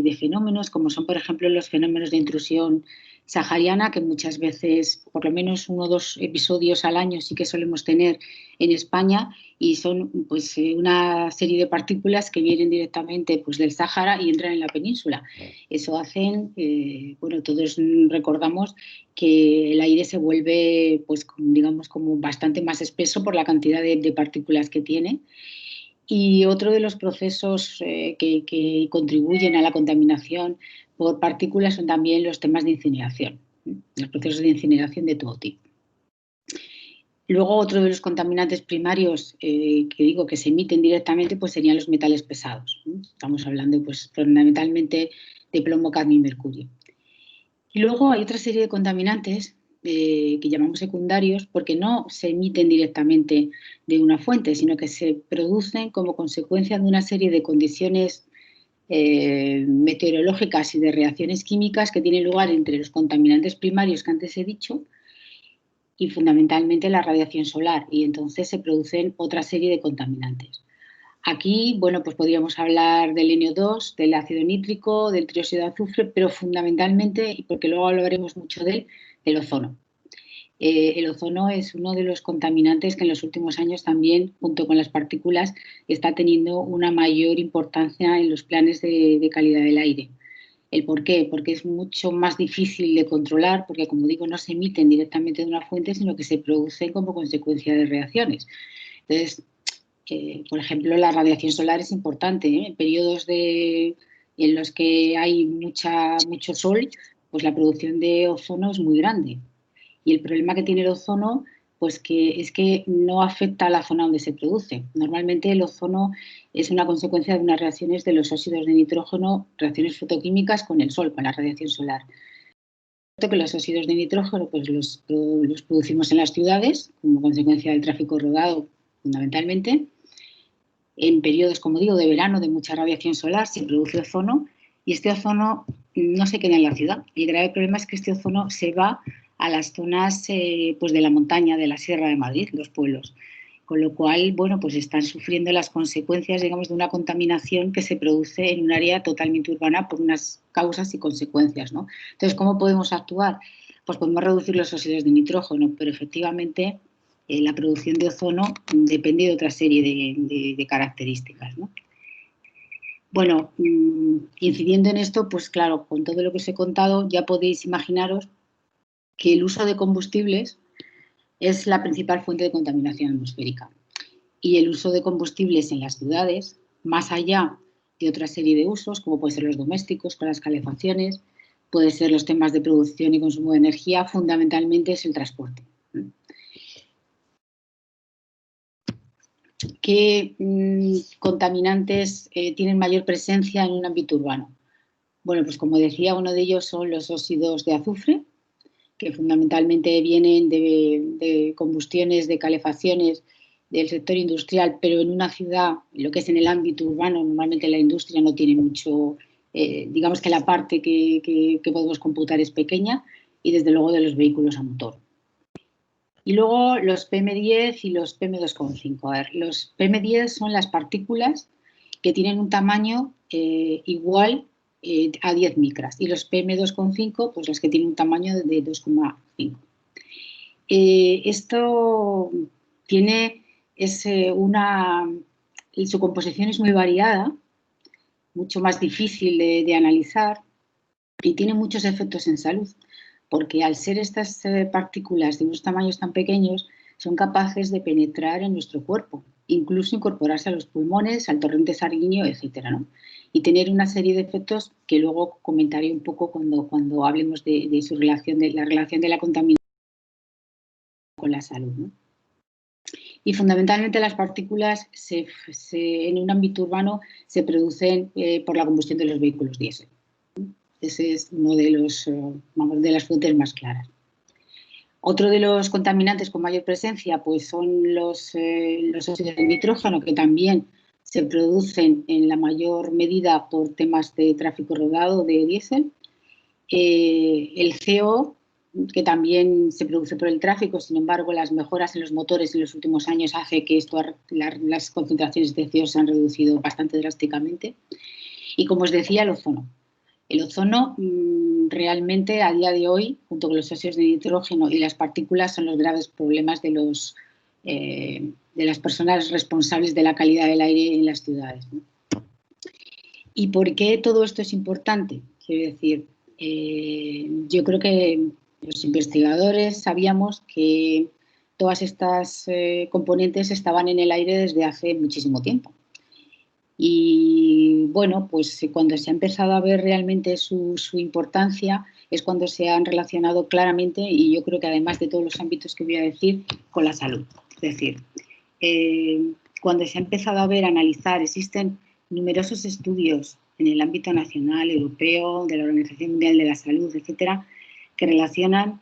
de fenómenos, como son, por ejemplo, los fenómenos de intrusión sahariana, que muchas veces, por lo menos 1 o 2 episodios al año sí que solemos tener en España, y son pues una serie de partículas que vienen directamente pues del Sáhara y entran en la península. Eso hacen, bueno, todos recordamos que el aire se vuelve, pues digamos, como bastante más espeso por la cantidad de partículas que tiene. Y otro de los procesos que contribuyen a la contaminación por partículas son también los temas de incineración, los procesos de incineración de todo tipo. Luego, otro de los contaminantes primarios que digo que se emiten directamente pues serían los metales pesados. Estamos hablando pues fundamentalmente de plomo, cadmio y mercurio. Y luego hay otra serie de contaminantes que llamamos secundarios porque no se emiten directamente de una fuente, sino que se producen como consecuencia de una serie de condiciones meteorológicas y de reacciones químicas que tienen lugar entre los contaminantes primarios que antes he dicho y fundamentalmente la radiación solar, y entonces se producen otra serie de contaminantes. Aquí, bueno, pues podríamos hablar del NO2, del ácido nítrico, del trióxido de azufre, pero fundamentalmente, y porque luego hablaremos mucho de él, del ozono. El ozono es uno de los contaminantes que en los últimos años también, junto con las partículas, está teniendo una mayor importancia en los planes de calidad del aire. ¿El por qué? Porque es mucho más difícil de controlar, porque como digo, no se emiten directamente de una fuente, sino que se producen como consecuencia de reacciones. Entonces, por ejemplo, la radiación solar es importante, ¿eh? En periodos en los que hay mucho sol, pues la producción de ozono es muy grande. Y el problema que tiene el ozono, pues es que no afecta a la zona donde se produce. Normalmente el ozono es una consecuencia de unas reacciones de los óxidos de nitrógeno, reacciones fotoquímicas con el sol, con la radiación solar. Que los óxidos de nitrógeno pues los producimos en las ciudades como consecuencia del tráfico rodado fundamentalmente. En periodos, como digo, de verano de mucha radiación solar se produce ozono y este ozono no se queda en la ciudad. El grave problema es que este ozono se va a las zonas pues de la montaña, de la Sierra de Madrid, los pueblos. Con lo cual, bueno, pues están sufriendo las consecuencias, digamos, de una contaminación que se produce en un área totalmente urbana por unas causas y consecuencias, ¿no? Entonces, ¿cómo podemos actuar? Pues podemos reducir los óxidos de nitrógeno, pero efectivamente la producción de ozono depende de otra serie de características, ¿no? Bueno, incidiendo en esto, pues claro, con todo lo que os he contado ya podéis imaginaros que el uso de combustibles es la principal fuente de contaminación atmosférica. Y el uso de combustibles en las ciudades, más allá de otra serie de usos, como pueden ser los domésticos, con las calefacciones, pueden ser los temas de producción y consumo de energía, fundamentalmente es el transporte. ¿Qué contaminantes tienen mayor presencia en un ámbito urbano? Bueno, pues como decía, uno de ellos son los óxidos de azufre, que fundamentalmente vienen de combustiones, de calefacciones del sector industrial, pero en una ciudad, lo que es en el ámbito urbano, normalmente la industria no tiene mucho, digamos que la parte que podemos computar es pequeña, y desde luego de los vehículos a motor. Y luego los PM10 y los PM2,5. A ver, los PM10 son las partículas que tienen un tamaño igual a 10 micras y los PM2,5 pues las que tienen un tamaño de 2,5. Esto tiene su composición es muy variada, mucho más difícil de analizar y tiene muchos efectos en salud, porque al ser estas partículas de unos tamaños tan pequeños son capaces de penetrar en nuestro cuerpo, incluso incorporarse a los pulmones, al torrente sanguíneo, etcétera, ¿no? Y tener una serie de efectos que luego comentaré un poco cuando hablemos de su relación, de la relación de la contaminación con la salud, ¿no? Y fundamentalmente las partículas en un ámbito urbano se producen por la combustión de los vehículos diésel. Ese es uno de las fuentes más claras. Otro de los contaminantes con mayor presencia pues son los óxidos de nitrógeno, que también se producen en la mayor medida por temas de tráfico rodado de diésel. El CO, que también se produce por el tráfico, sin embargo, las mejoras en los motores en los últimos años hace que las concentraciones de CO se han reducido bastante drásticamente. Y como os decía, el ozono. El ozono realmente a día de hoy, junto con los óxidos de nitrógeno y las partículas, son los graves problemas de las personas responsables de la calidad del aire en las ciudades, ¿no? ¿Y por qué todo esto es importante? Quiero decir, yo creo que los investigadores sabíamos que todas estas componentes estaban en el aire desde hace muchísimo tiempo. Y bueno, pues cuando se ha empezado a ver realmente su importancia es cuando se han relacionado claramente, y yo creo que además de todos los ámbitos que voy a decir, con la salud. Es decir, cuando se ha empezado a ver, a analizar, existen numerosos estudios en el ámbito nacional, europeo, de la Organización Mundial de la Salud, etcétera, que relacionan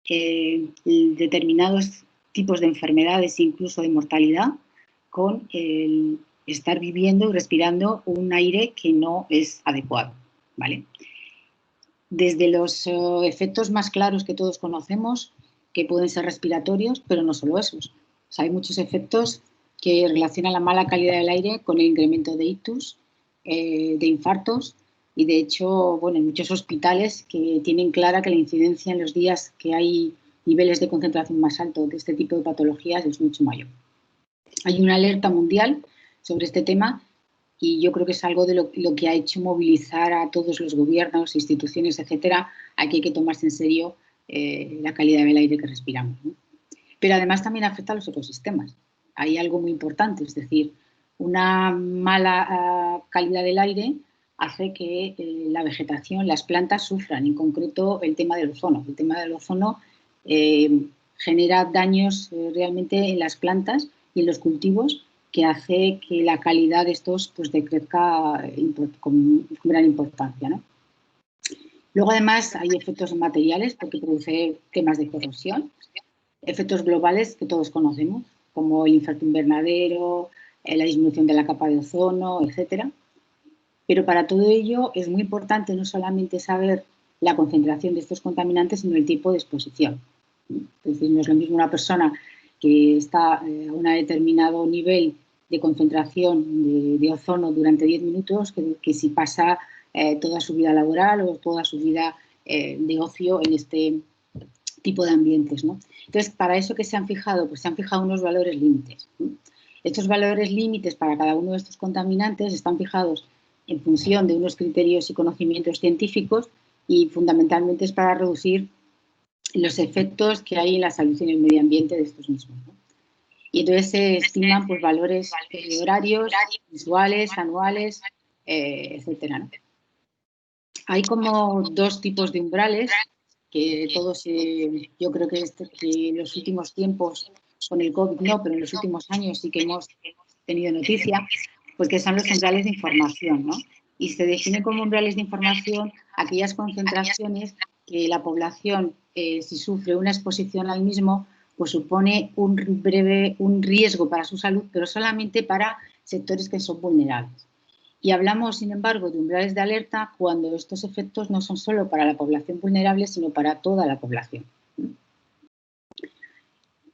determinados tipos de enfermedades, incluso de mortalidad, con el estar viviendo y respirando un aire que no es adecuado, ¿vale? Desde los efectos más claros que todos conocemos, que pueden ser respiratorios, pero no solo esos. O sea, hay muchos efectos que relacionan la mala calidad del aire con el incremento de ictus, de infartos, y de hecho, bueno, hay muchos hospitales que tienen clara que la incidencia en los días que hay niveles de concentración más altos de este tipo de patologías es mucho mayor. Hay una alerta mundial sobre este tema y yo creo que es algo de lo que ha hecho movilizar a todos los gobiernos, instituciones, etcétera, a que hay que tomarse en serio la calidad del aire que respiramos, ¿no? Pero además también afecta a los ecosistemas. Hay algo muy importante, es decir, una mala calidad del aire hace que la vegetación, las plantas sufran, en concreto el tema del ozono. El tema del ozono genera daños realmente en las plantas y en los cultivos, que hace que la calidad de estos pues, decrezca con gran importancia, ¿no? Luego, además, hay efectos materiales porque produce temas de corrosión, efectos globales que todos conocemos, como el efecto invernadero, la disminución de la capa de ozono, etcétera. Pero para todo ello es muy importante no solamente saber la concentración de estos contaminantes, sino el tipo de exposición. Es decir, no es lo mismo una persona que está a un determinado nivel de concentración de ozono durante 10 minutos que si pasa toda su vida laboral o toda su vida de ocio en este tipo de ambientes, ¿no? Entonces, para eso que se han fijado, pues se han fijado unos valores límites, ¿no? Estos valores límites para cada uno de estos contaminantes están fijados en función de unos criterios y conocimientos científicos y fundamentalmente es para reducir los efectos que hay en la salud y en el medio ambiente de estos mismos, ¿no? Y entonces se estiman pues, valores horarios, visuales, anuales, etcétera, ¿no? Hay como dos tipos de umbrales que todos, yo creo que en los últimos tiempos, con el COVID no, pero en los últimos años sí que hemos tenido noticia, pues que son los umbrales de información, ¿no? Y se definen como umbrales de información aquellas concentraciones que la población, si sufre una exposición al mismo, pues supone un riesgo para su salud, pero solamente para sectores que son vulnerables. Y hablamos, sin embargo, de umbrales de alerta cuando estos efectos no son solo para la población vulnerable, sino para toda la población.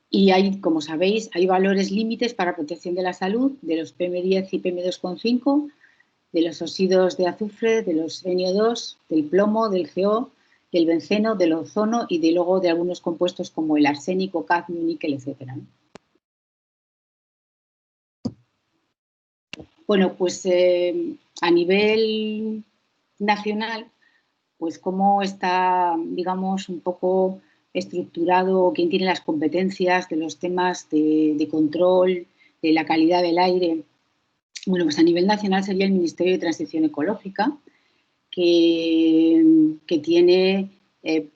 Y hay, como sabéis, hay valores límites para protección de la salud de los PM10 y PM2,5, de los óxidos de azufre, de los NO2, del plomo, del CO, del benceno, del ozono y de luego de algunos compuestos como el arsénico, cadmio, níquel, etcétera, ¿no? Bueno, pues a nivel nacional, pues cómo está, digamos, un poco estructurado, quién tiene las competencias de los temas de control, de la calidad del aire. Bueno, pues a nivel nacional sería el Ministerio de Transición Ecológica, que tiene,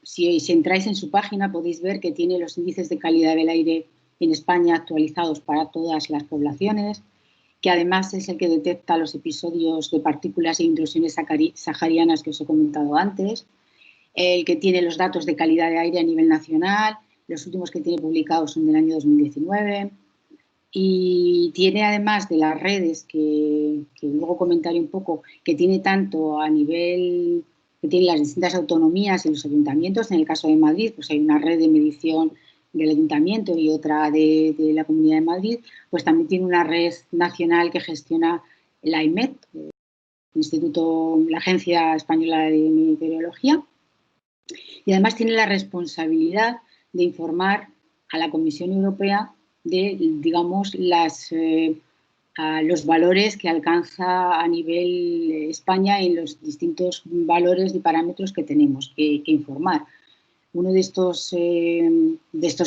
si entráis en su página podéis ver que tiene los índices de calidad del aire en España actualizados para todas las poblaciones, que además es el que detecta los episodios de partículas e intrusiones saharianas que os he comentado antes, el que tiene los datos de calidad de aire a nivel nacional, los últimos que tiene publicados son del año 2019, y tiene además de las redes, que luego comentaré un poco, que tiene tanto a nivel, que tiene las distintas autonomías y los ayuntamientos. En el caso de Madrid, pues hay una red de medición del ayuntamiento y otra de la Comunidad de Madrid, pues también tiene una red nacional que gestiona la IMET, la Agencia Española de Meteorología, y además tiene la responsabilidad de informar a la Comisión Europea de, digamos, los valores que alcanza a nivel España en los distintos valores y parámetros que tenemos que informar. Uno de estos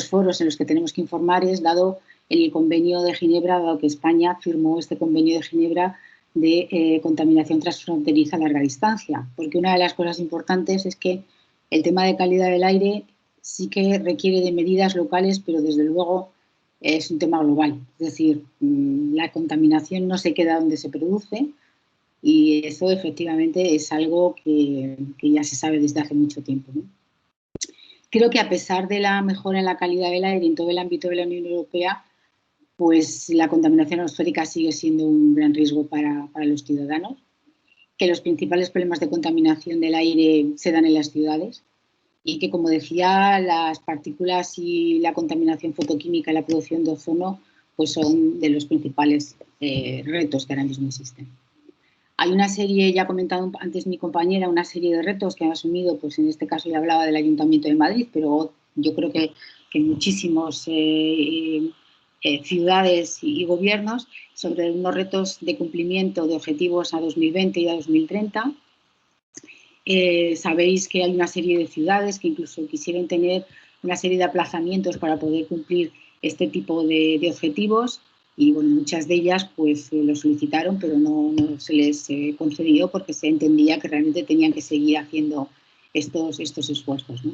foros en los que tenemos que informar es dado el Convenio de Ginebra, dado que España firmó este Convenio de Ginebra de contaminación transfronteriza a larga distancia, porque una de las cosas importantes es que el tema de calidad del aire sí que requiere de medidas locales, pero desde luego es un tema global. Es decir, la contaminación no se queda donde se produce y eso efectivamente es algo que ya se sabe desde hace mucho tiempo, ¿no? Creo que a pesar de la mejora en la calidad del aire en todo el ámbito de la Unión Europea, pues la contaminación atmosférica sigue siendo un gran riesgo para los ciudadanos, que los principales problemas de contaminación del aire se dan en las ciudades y que, como decía, las partículas y la contaminación fotoquímica y la producción de ozono pues son de los principales retos que ahora mismo existen. Hay una serie, ya ha comentado antes mi compañera, una serie de retos que han asumido, pues en este caso ya hablaba del Ayuntamiento de Madrid, pero yo creo que muchísimos ciudades y gobiernos sobre unos retos de cumplimiento de objetivos a 2020 y a 2030. Sabéis que hay una serie de ciudades que incluso quisieron tener una serie de aplazamientos para poder cumplir este tipo de objetivos y bueno, muchas de ellas pues lo solicitaron, pero no se les concedió porque se entendía que realmente tenían que seguir haciendo estos esfuerzos, ¿no?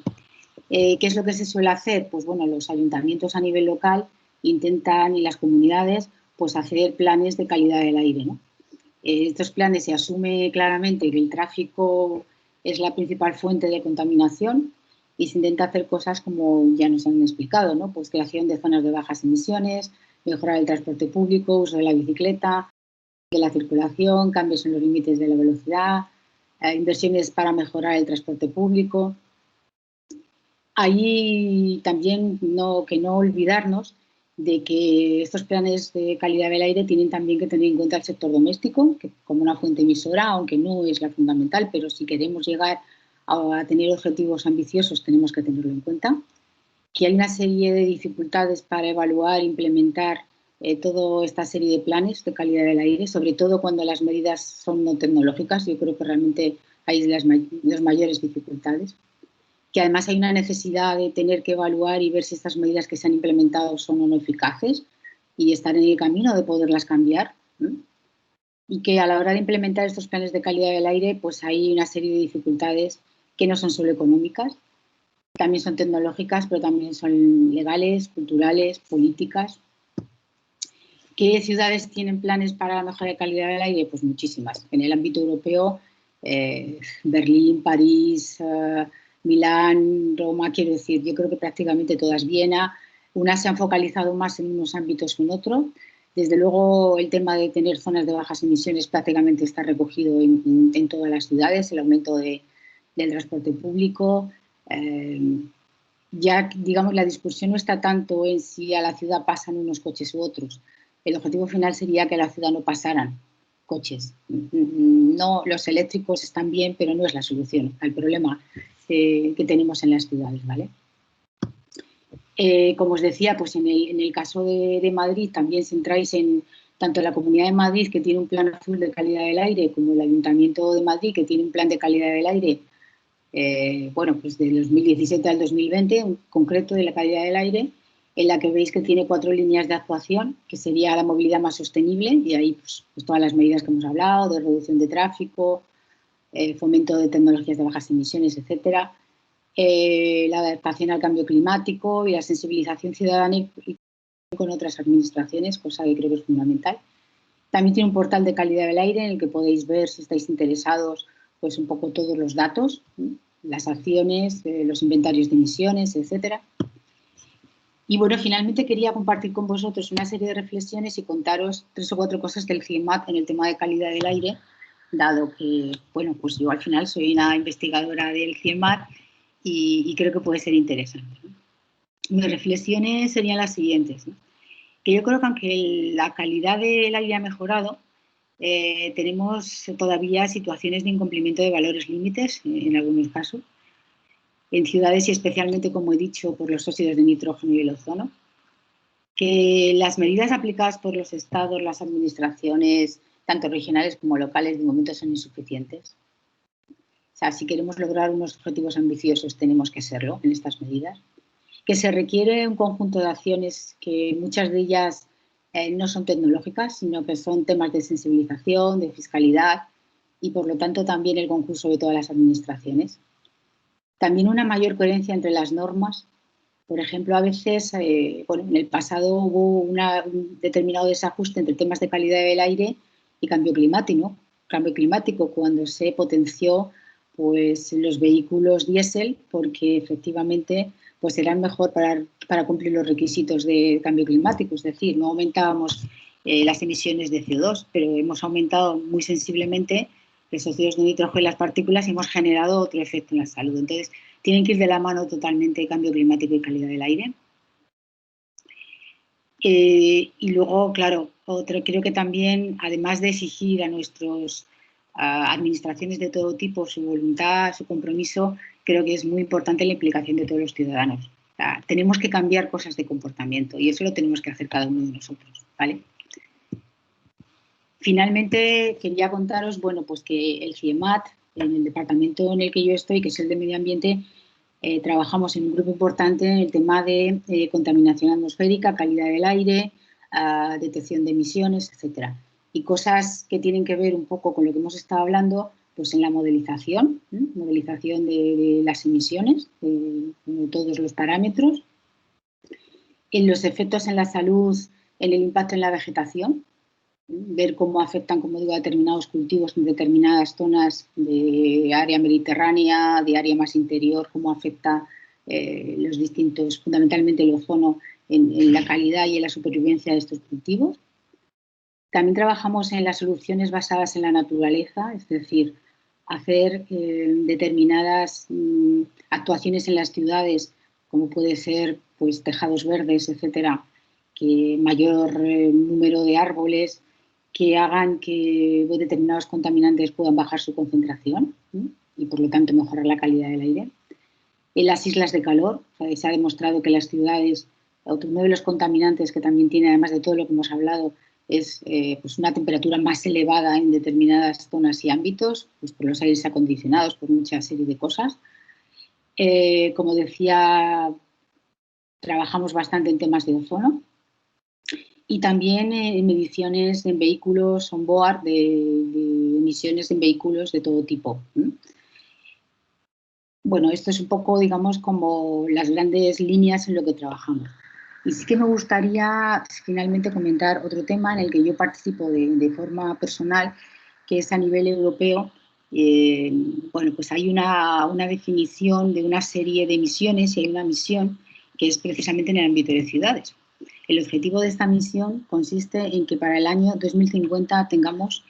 ¿Qué es lo que se suele hacer? Pues bueno, los ayuntamientos a nivel local intentan, y las comunidades, pues hacer planes de calidad del aire, ¿no? Estos planes se asume claramente que el tráfico es la principal fuente de contaminación y se intenta hacer cosas como ya nos han explicado, ¿no? Pues creación de zonas de bajas emisiones, mejorar el transporte público, uso de la bicicleta, de la circulación, cambios en los límites de la velocidad, inversiones para mejorar el transporte público. Ahí también que no olvidarnos de que estos planes de calidad del aire tienen también que tener en cuenta el sector doméstico, que como una fuente emisora, aunque no es la fundamental, pero si queremos llegar a tener objetivos ambiciosos tenemos que tenerlo en cuenta. Que hay una serie de dificultades para evaluar e implementar toda esta serie de planes de calidad del aire, sobre todo cuando las medidas son no tecnológicas. Yo creo que realmente hay las mayores dificultades. Que además hay una necesidad de tener que evaluar y ver si estas medidas que se han implementado son o no eficaces y estar en el camino de poderlas cambiar. Y que a la hora de implementar estos planes de calidad del aire, pues hay una serie de dificultades que no son solo económicas, también son tecnológicas, pero también son legales, culturales, políticas. ¿Qué ciudades tienen planes para la mejora de calidad del aire? Pues muchísimas. En el ámbito europeo, Berlín, París, Milán, Roma, quiero decir, yo creo que prácticamente todas. Viena, unas se han focalizado más en unos ámbitos que en otros. Desde luego, el tema de tener zonas de bajas emisiones prácticamente está recogido en todas las ciudades, el aumento del transporte público. Ya, digamos, la discusión no está tanto en si a la ciudad pasan unos coches u otros. El objetivo final sería que a la ciudad no pasaran coches. No, los eléctricos están bien, pero no es la solución al problema que tenemos en las ciudades, ¿vale? Como os decía, pues en el caso de Madrid también centráis en tanto la Comunidad de Madrid, que tiene un plan azul de calidad del aire, como el Ayuntamiento de Madrid, que tiene un plan de calidad del aire, bueno, pues del 2017 al 2020, un concreto de la calidad del aire, en la que veis que tiene 4 líneas de actuación, que sería la movilidad más sostenible, y ahí pues todas las medidas que hemos hablado, de reducción de tráfico, fomento de tecnologías de bajas emisiones, etcétera, la adaptación al cambio climático y la sensibilización ciudadana y con otras administraciones, cosa que creo que es fundamental. También tiene un portal de calidad del aire en el que podéis ver, si estáis interesados, pues un poco todos los datos, las acciones, los inventarios de emisiones, etcétera. Y bueno, finalmente quería compartir con vosotros una serie de reflexiones y contaros 3 o 4 cosas del CIEMAT en el tema de calidad del aire, dado que, bueno, pues yo al final soy una investigadora del CIEMAT y creo que puede ser interesante, ¿no? Mis reflexiones serían las siguientes, ¿no? Que yo creo que aunque la calidad del aire ha mejorado, tenemos todavía situaciones de incumplimiento de valores límites en algunos casos, en ciudades y especialmente, como he dicho, por los óxidos de nitrógeno y el ozono, que las medidas aplicadas por los estados, las administraciones, tanto regionales como locales, de momento son insuficientes. O sea, si queremos lograr unos objetivos ambiciosos, tenemos que serlo en estas medidas. Que se requiere un conjunto de acciones que muchas de ellas no son tecnológicas, sino que son temas de sensibilización, de fiscalidad y, por lo tanto, también el concurso de todas las administraciones. También una mayor coherencia entre las normas. Por ejemplo, a veces, bueno, en el pasado hubo un determinado desajuste entre temas de calidad del aire y cambio climático, cuando se potenció pues los vehículos diésel, porque efectivamente pues serán mejor para cumplir los requisitos de cambio climático. Es decir, no aumentábamos las emisiones de CO2, pero hemos aumentado muy sensiblemente los óxidos de nitrógeno y las partículas y hemos generado otro efecto en la salud. Entonces, tienen que ir de la mano totalmente cambio climático y calidad del aire. Y luego, claro, creo que también, además de exigir a nuestras administraciones de todo tipo su voluntad, su compromiso, creo que es muy importante la implicación de todos los ciudadanos. O sea, tenemos que cambiar cosas de comportamiento y eso lo tenemos que hacer cada uno de nosotros, ¿vale? Finalmente, quería contaros, bueno, pues que el CIEMAT, en el departamento en el que yo estoy, que es el de Medio Ambiente, trabajamos en un grupo importante en el tema de contaminación atmosférica, calidad del aire, detección de emisiones, etcétera. Y cosas que tienen que ver un poco con lo que hemos estado hablando, pues en la modelización de las emisiones, de todos los parámetros, en los efectos en la salud, en el impacto en la vegetación, ver cómo afectan, como digo, a determinados cultivos en determinadas zonas de área mediterránea, de área más interior, cómo afecta los distintos, fundamentalmente el ozono, en la calidad y en la supervivencia de estos cultivos. También trabajamos en las soluciones basadas en la naturaleza, es decir, hacer determinadas actuaciones en las ciudades, como puede ser pues, tejados verdes, etcétera, que mayor número de árboles, que hagan que determinados contaminantes puedan bajar su concentración y por lo tanto mejorar la calidad del aire. En las islas de calor, se ha demostrado que las ciudades, uno de los contaminantes que también tiene, además de todo lo que hemos hablado, es pues una temperatura más elevada en determinadas zonas y ámbitos, pues por los aires acondicionados, por mucha serie de cosas. Como decía, trabajamos bastante en temas de ozono. Y también en mediciones en vehículos on-board de emisiones en vehículos de todo tipo. Bueno, esto es un poco, digamos, como las grandes líneas en lo que trabajamos. Y sí que me gustaría finalmente comentar otro tema en el que yo participo de forma personal, que es a nivel europeo. Bueno, pues hay una definición de una serie de emisiones y hay una misión que es precisamente en el ámbito de ciudades. El objetivo de esta misión consiste en que para el año 2050 tengamos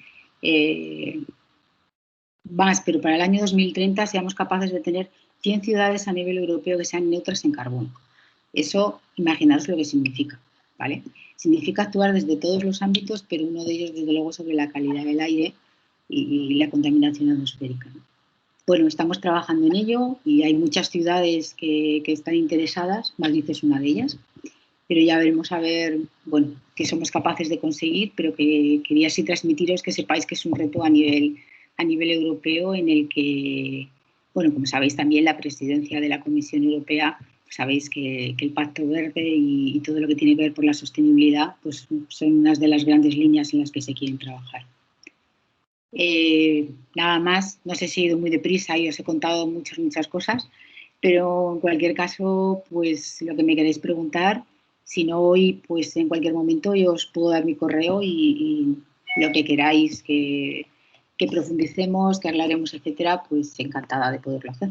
más, pero para el año 2030 seamos capaces de tener 100 ciudades a nivel europeo que sean neutras en carbono. Eso, imaginaros lo que significa, ¿vale? Significa actuar desde todos los ámbitos, pero uno de ellos, desde luego, sobre la calidad del aire y la contaminación atmosférica, ¿no? Bueno, estamos trabajando en ello y hay muchas ciudades que están interesadas, Madrid es una de ellas, pero ya veremos a ver, bueno, qué somos capaces de conseguir, pero que quería así transmitiros que sepáis que es un reto a nivel europeo en el que, bueno, como sabéis también la presidencia de la Comisión Europea, sabéis que el Pacto Verde y todo lo que tiene que ver por la sostenibilidad, pues son unas de las grandes líneas en las que se quieren trabajar. Nada más, no sé si he ido muy deprisa y os he contado muchas cosas, pero en cualquier caso, pues lo que me queréis preguntar, si no hoy, pues en cualquier momento yo os puedo dar mi correo y lo que queráis que profundicemos, que hablaremos, etcétera, pues encantada de poderlo hacer.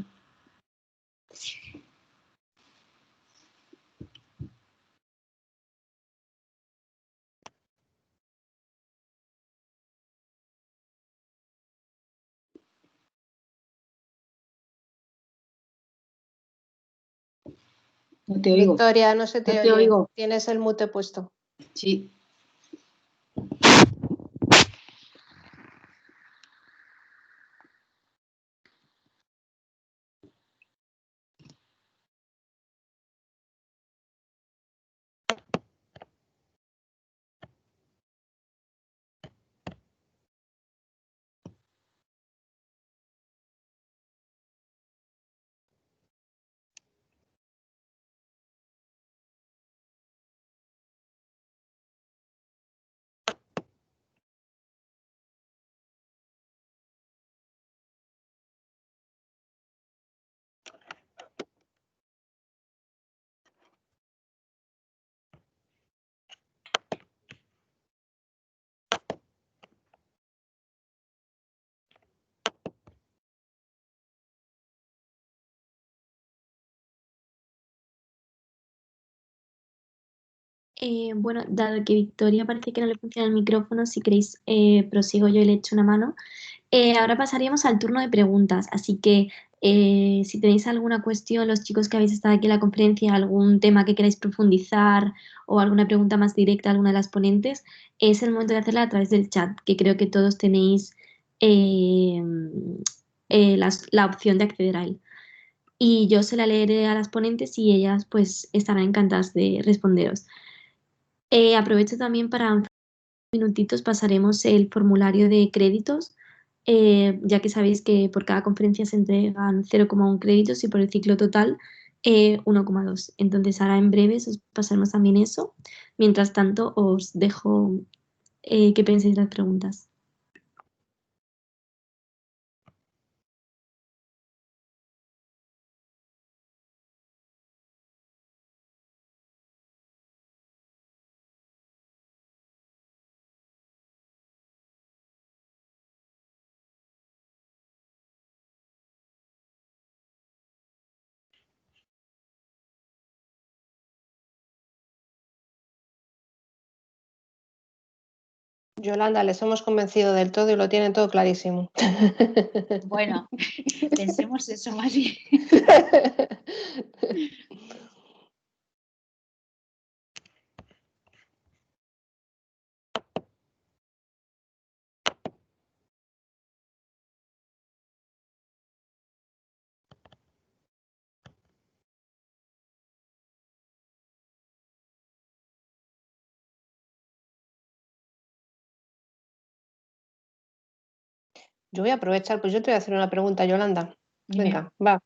No te oigo. Victoria, no se te No oye. te oigo. Tienes el mute puesto. Sí. Bueno, dado que Victoria parece que no le funciona el micrófono, si queréis prosigo yo y le echo una mano. Ahora pasaríamos al turno de preguntas, así que si tenéis alguna cuestión, los chicos que habéis estado aquí en la conferencia, algún tema que queráis profundizar o alguna pregunta más directa a alguna de las ponentes, es el momento de hacerla a través del chat, que creo que todos tenéis la opción de acceder a él. Y yo se la leeré a las ponentes y ellas pues estarán encantadas de responderos. Aprovecho también para unos minutitos pasaremos el formulario de créditos, ya que sabéis que por cada conferencia se entregan 0,1 créditos y por el ciclo total 1,2. Entonces ahora en breves os pasaremos también eso. Mientras tanto os dejo que penséis las preguntas. Yolanda, les hemos convencido del todo y lo tienen todo clarísimo. Bueno, pensemos eso más bien. Yo voy a aprovechar, pues yo te voy a hacer una pregunta, Yolanda. Venga, va.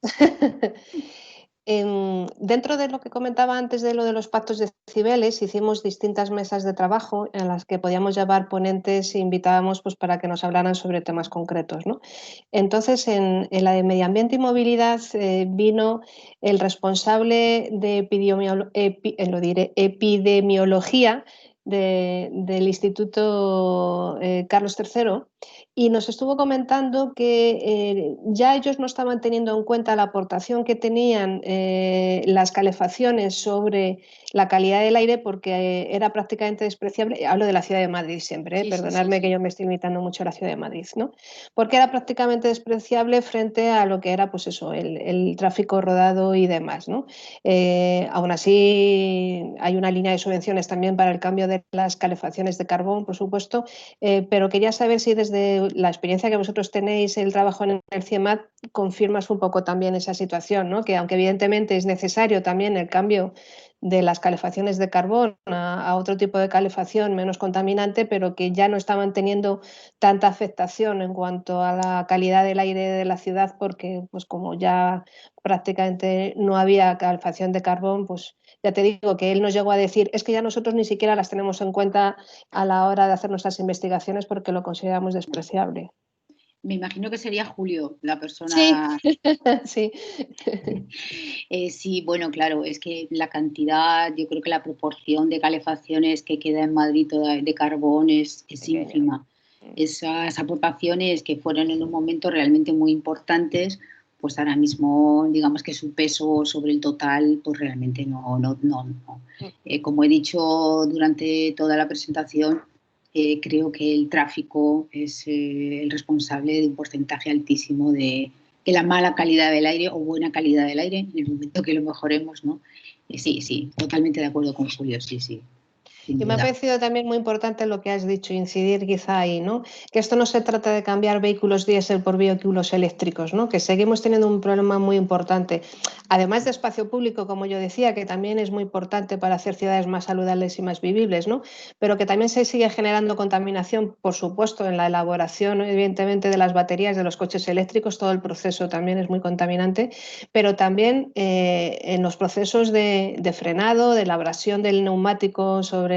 Dentro de lo que comentaba antes de lo de los pactos de Cibeles, hicimos distintas mesas de trabajo en las que podíamos llevar ponentes e invitábamos pues, para que nos hablaran sobre temas concretos, ¿no? Entonces, en la de Medio Ambiente y Movilidad vino el responsable de epidemiología del Instituto Carlos III y nos estuvo comentando que ya ellos no estaban teniendo en cuenta la aportación que tenían las calefacciones sobre la calidad del aire porque era prácticamente despreciable. Hablo de la ciudad de Madrid siempre, Sí, perdonadme sí. que yo me estoy imitando mucho a la ciudad de Madrid, ¿no? Porque era prácticamente despreciable frente a lo que era pues eso, el tráfico rodado y demás, ¿no? Aún así hay una línea de subvenciones también para el cambio de las calefacciones de carbón, por supuesto, pero quería saber si desde la experiencia que vosotros tenéis, el trabajo en el CIEMAT, confirmas un poco también esa situación, ¿no? Que aunque evidentemente es necesario también el cambio de las calefacciones de carbón a otro tipo de calefacción menos contaminante, pero que ya no estaban teniendo tanta afectación en cuanto a la calidad del aire de la ciudad, porque pues como ya prácticamente no había calefacción de carbón, pues ya te digo que él nos llegó a decir, es que ya nosotros ni siquiera las tenemos en cuenta a la hora de hacer nuestras investigaciones porque lo consideramos despreciable. Me imagino que sería Julio la persona. Sí. Sí, bueno, claro, es que la cantidad, yo creo que la proporción de calefacciones que queda en Madrid toda de carbón es ínfima. Esas aportaciones que fueron en un momento realmente muy importantes, pues ahora mismo digamos que su peso sobre el total pues realmente no. Como he dicho durante toda la presentación, creo que el tráfico es el responsable de un porcentaje altísimo de la mala calidad del aire o buena calidad del aire en el momento que lo mejoremos, ¿no? Sí, totalmente de acuerdo con Julio, sí. Y me ha parecido también muy importante lo que has dicho, incidir quizá ahí, ¿no? Que esto no se trata de cambiar vehículos diésel por vehículos eléctricos, ¿no? Que seguimos teniendo un problema muy importante. Además de espacio público, como yo decía, que también es muy importante para hacer ciudades más saludables y más vivibles, ¿no? Pero que también se sigue generando contaminación, por supuesto, en la elaboración, evidentemente, de las baterías de los coches eléctricos, todo el proceso también es muy contaminante, pero también en los procesos de frenado, de la abrasión del neumático sobre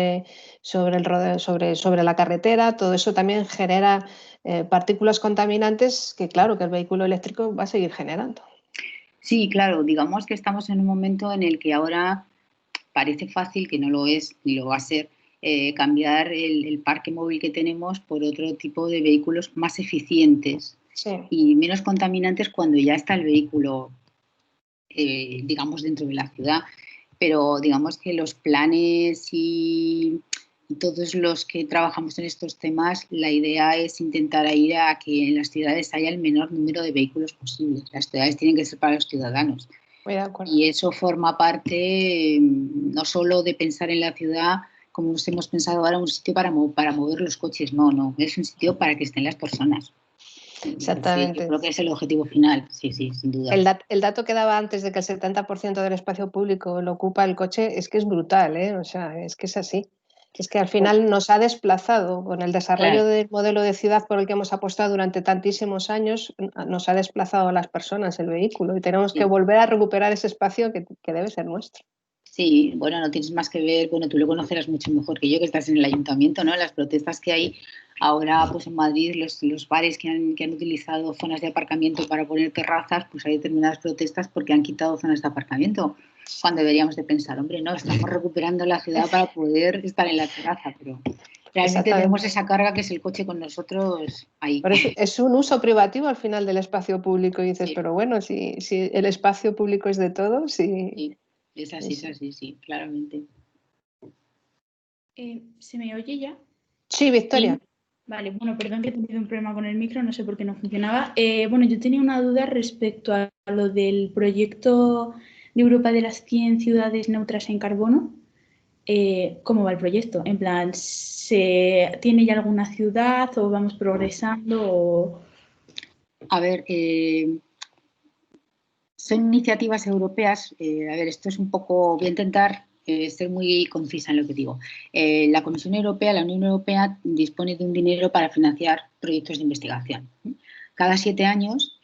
la carretera, todo eso también genera partículas contaminantes que, claro, que el vehículo eléctrico va a seguir generando. Sí, claro, digamos que estamos en un momento en el que ahora parece fácil, que no lo es ni lo va a ser, cambiar el parque móvil que tenemos por otro tipo de vehículos más eficientes y menos contaminantes cuando ya está el vehículo, digamos, dentro de la ciudad. pero digamos que los planes y todos los que trabajamos en estos temas, la idea es intentar ir a que en las ciudades haya el menor número de vehículos posibles. Las ciudades tienen que ser para los ciudadanos. Muy de acuerdo. Y eso forma parte no solo de pensar en la ciudad como nos hemos pensado ahora, un sitio para mover los coches. No, es un sitio para que estén las personas. Exactamente. Yo creo que es el objetivo final, sí, sin duda. El dato que daba antes de que el 70% del espacio público lo ocupa el coche es que es brutal, ¿eh? O sea, es que es así. Es que al final nos ha desplazado con el desarrollo del modelo de ciudad por el que hemos apostado durante tantísimos años, nos ha desplazado a las personas el vehículo y tenemos que volver a recuperar ese espacio que debe ser nuestro. Sí, bueno, no tienes más que ver, bueno, tú lo conocerás mucho mejor que yo, que estás en el ayuntamiento, ¿no? Las protestas que hay ahora, pues en Madrid, los bares que han utilizado zonas de aparcamiento para poner terrazas, pues hay determinadas protestas porque han quitado zonas de aparcamiento, cuando deberíamos de pensar, hombre, no, estamos recuperando la ciudad para poder estar en la terraza, pero realmente tenemos esa carga que es el coche con nosotros ahí. Pero es un uso privativo al final del espacio público y dices, pero bueno, si el espacio público es de todos, sí. Es así, sí, claramente. ¿Se me oye ya? Sí, Victoria. Sí. Vale, bueno, perdón que he tenido un problema con el micro, no sé por qué no funcionaba. Bueno, yo tenía una duda respecto a lo del proyecto de Europa de las 100 ciudades neutras en carbono. ¿Cómo va el proyecto? En plan, ¿tiene ya alguna ciudad o vamos progresando? A ver, son iniciativas europeas. A ver, esto es un poco, voy a intentar ser muy concisa en lo que digo. La Comisión Europea, la Unión Europea, dispone de un dinero para financiar proyectos de investigación. Cada 7 años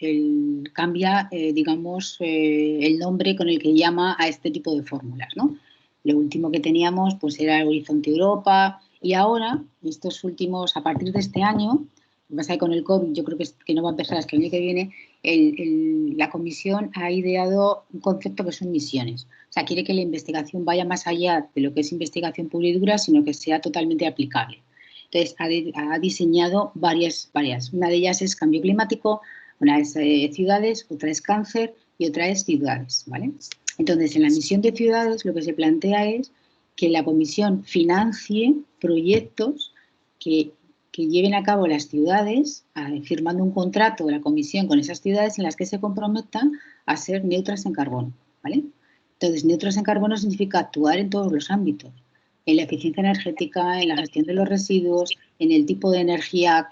cambia, digamos, el nombre con el que llama a este tipo de fórmulas, ¿no? Lo último que teníamos pues era el Horizonte Europa y ahora, estos últimos, a partir de este año, lo que pasa es que con el COVID yo creo que no va a empezar hasta el año que viene, la Comisión ha ideado un concepto que son misiones. O sea, quiere que la investigación vaya más allá de lo que es investigación pura y dura, sino que sea totalmente aplicable. Entonces, ha diseñado varias. Una de ellas es cambio climático, una es ciudades, otra es cáncer y otra es ciudades, ¿vale? Entonces, en la misión de ciudades lo que se plantea es que la Comisión financie proyectos que lleven a cabo las ciudades, firmando un contrato de la Comisión con esas ciudades en las que se comprometan a ser neutras en carbono, ¿vale? Entonces, neutras en carbono significa actuar en todos los ámbitos, en la eficiencia energética, en la gestión de los residuos, en el tipo de energía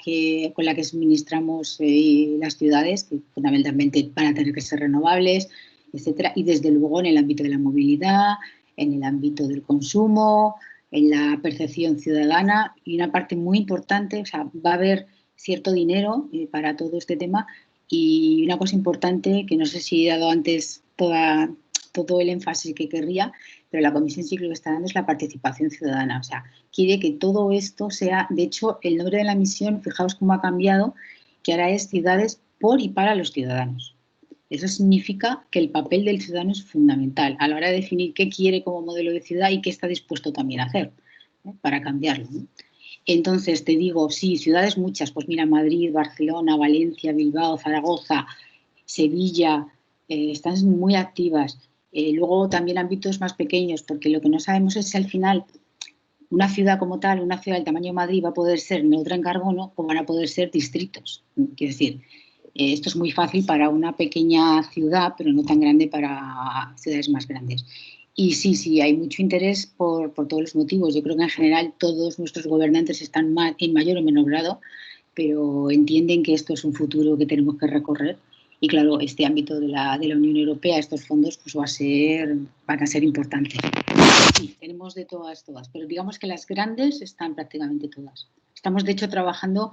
con la que suministramos las ciudades, que fundamentalmente van a tener que ser renovables, etcétera, y desde luego en el ámbito de la movilidad, en el ámbito del consumo, en la percepción ciudadana y una parte muy importante, o sea, va a haber cierto dinero para todo este tema y una cosa importante que no sé si he dado antes todo el énfasis que querría, pero la Comisión sí que lo está dando es la participación ciudadana, o sea, quiere que todo esto sea, de hecho, el nombre de la misión, fijaos cómo ha cambiado, que ahora es Ciudades por y para los ciudadanos. Eso significa que el papel del ciudadano es fundamental a la hora de definir qué quiere como modelo de ciudad y qué está dispuesto también a hacer para cambiarlo, ¿no? Entonces, te digo, sí, ciudades muchas, pues mira, Madrid, Barcelona, Valencia, Bilbao, Zaragoza, Sevilla, están muy activas. Luego también ámbitos más pequeños, porque lo que no sabemos es si al final una ciudad como tal, una ciudad del tamaño de Madrid va a poder ser neutra en carbono o van a poder ser distritos. Quiero decir, esto es muy fácil para una pequeña ciudad, pero no tan grande para ciudades más grandes. Y sí, hay mucho interés por todos los motivos. Yo creo que en general todos nuestros gobernantes están en mayor o menor grado, pero entienden que esto es un futuro que tenemos que recorrer. Y claro, este ámbito de la Unión Europea, estos fondos, pues van a ser importantes. Sí, tenemos de todas, pero digamos que las grandes están prácticamente todas. Estamos, de hecho, trabajando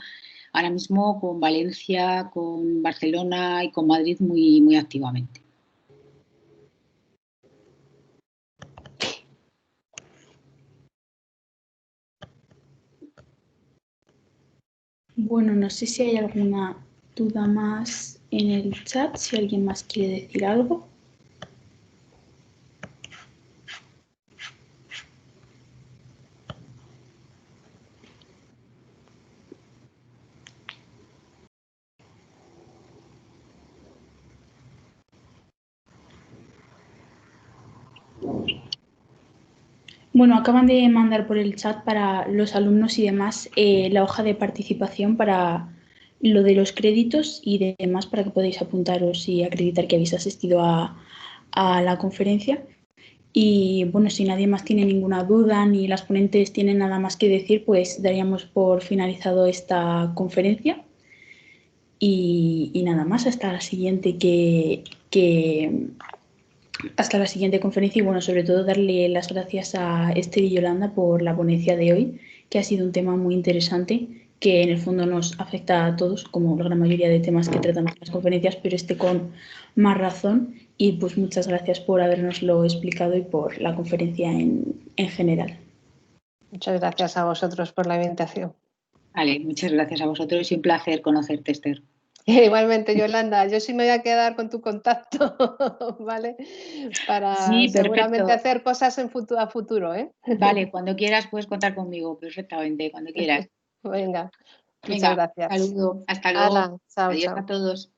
ahora mismo con Valencia, con Barcelona y con Madrid muy, muy activamente. Bueno, no sé si hay alguna duda más en el chat, si alguien más quiere decir algo. Bueno, acaban de mandar por el chat para los alumnos y demás la hoja de participación para lo de los créditos y demás para que podáis apuntaros y acreditar que habéis asistido a la conferencia. Y bueno, si nadie más tiene ninguna duda ni las ponentes tienen nada más que decir, pues daríamos por finalizado esta conferencia. Y nada más, hasta la siguiente hasta la siguiente conferencia y bueno, sobre todo darle las gracias a Esther y Yolanda por la ponencia de hoy, que ha sido un tema muy interesante, que en el fondo nos afecta a todos, como la gran mayoría de temas que tratamos en las conferencias, pero este con más razón. Y pues muchas gracias por habernoslo explicado y por la conferencia en general. Muchas gracias a vosotros por la invitación. Vale, muchas gracias a vosotros y un placer conocerte, Esther. Igualmente, Yolanda, yo sí me voy a quedar con tu contacto, ¿vale? Para Sí, seguramente perfecto. hacer cosas a futuro, ¿eh? Vale, cuando quieras puedes contar conmigo, perfectamente, cuando quieras. Venga, muchas Venga, gracias. saludo, hasta luego. Hala, chao, Adiós chao. a todos.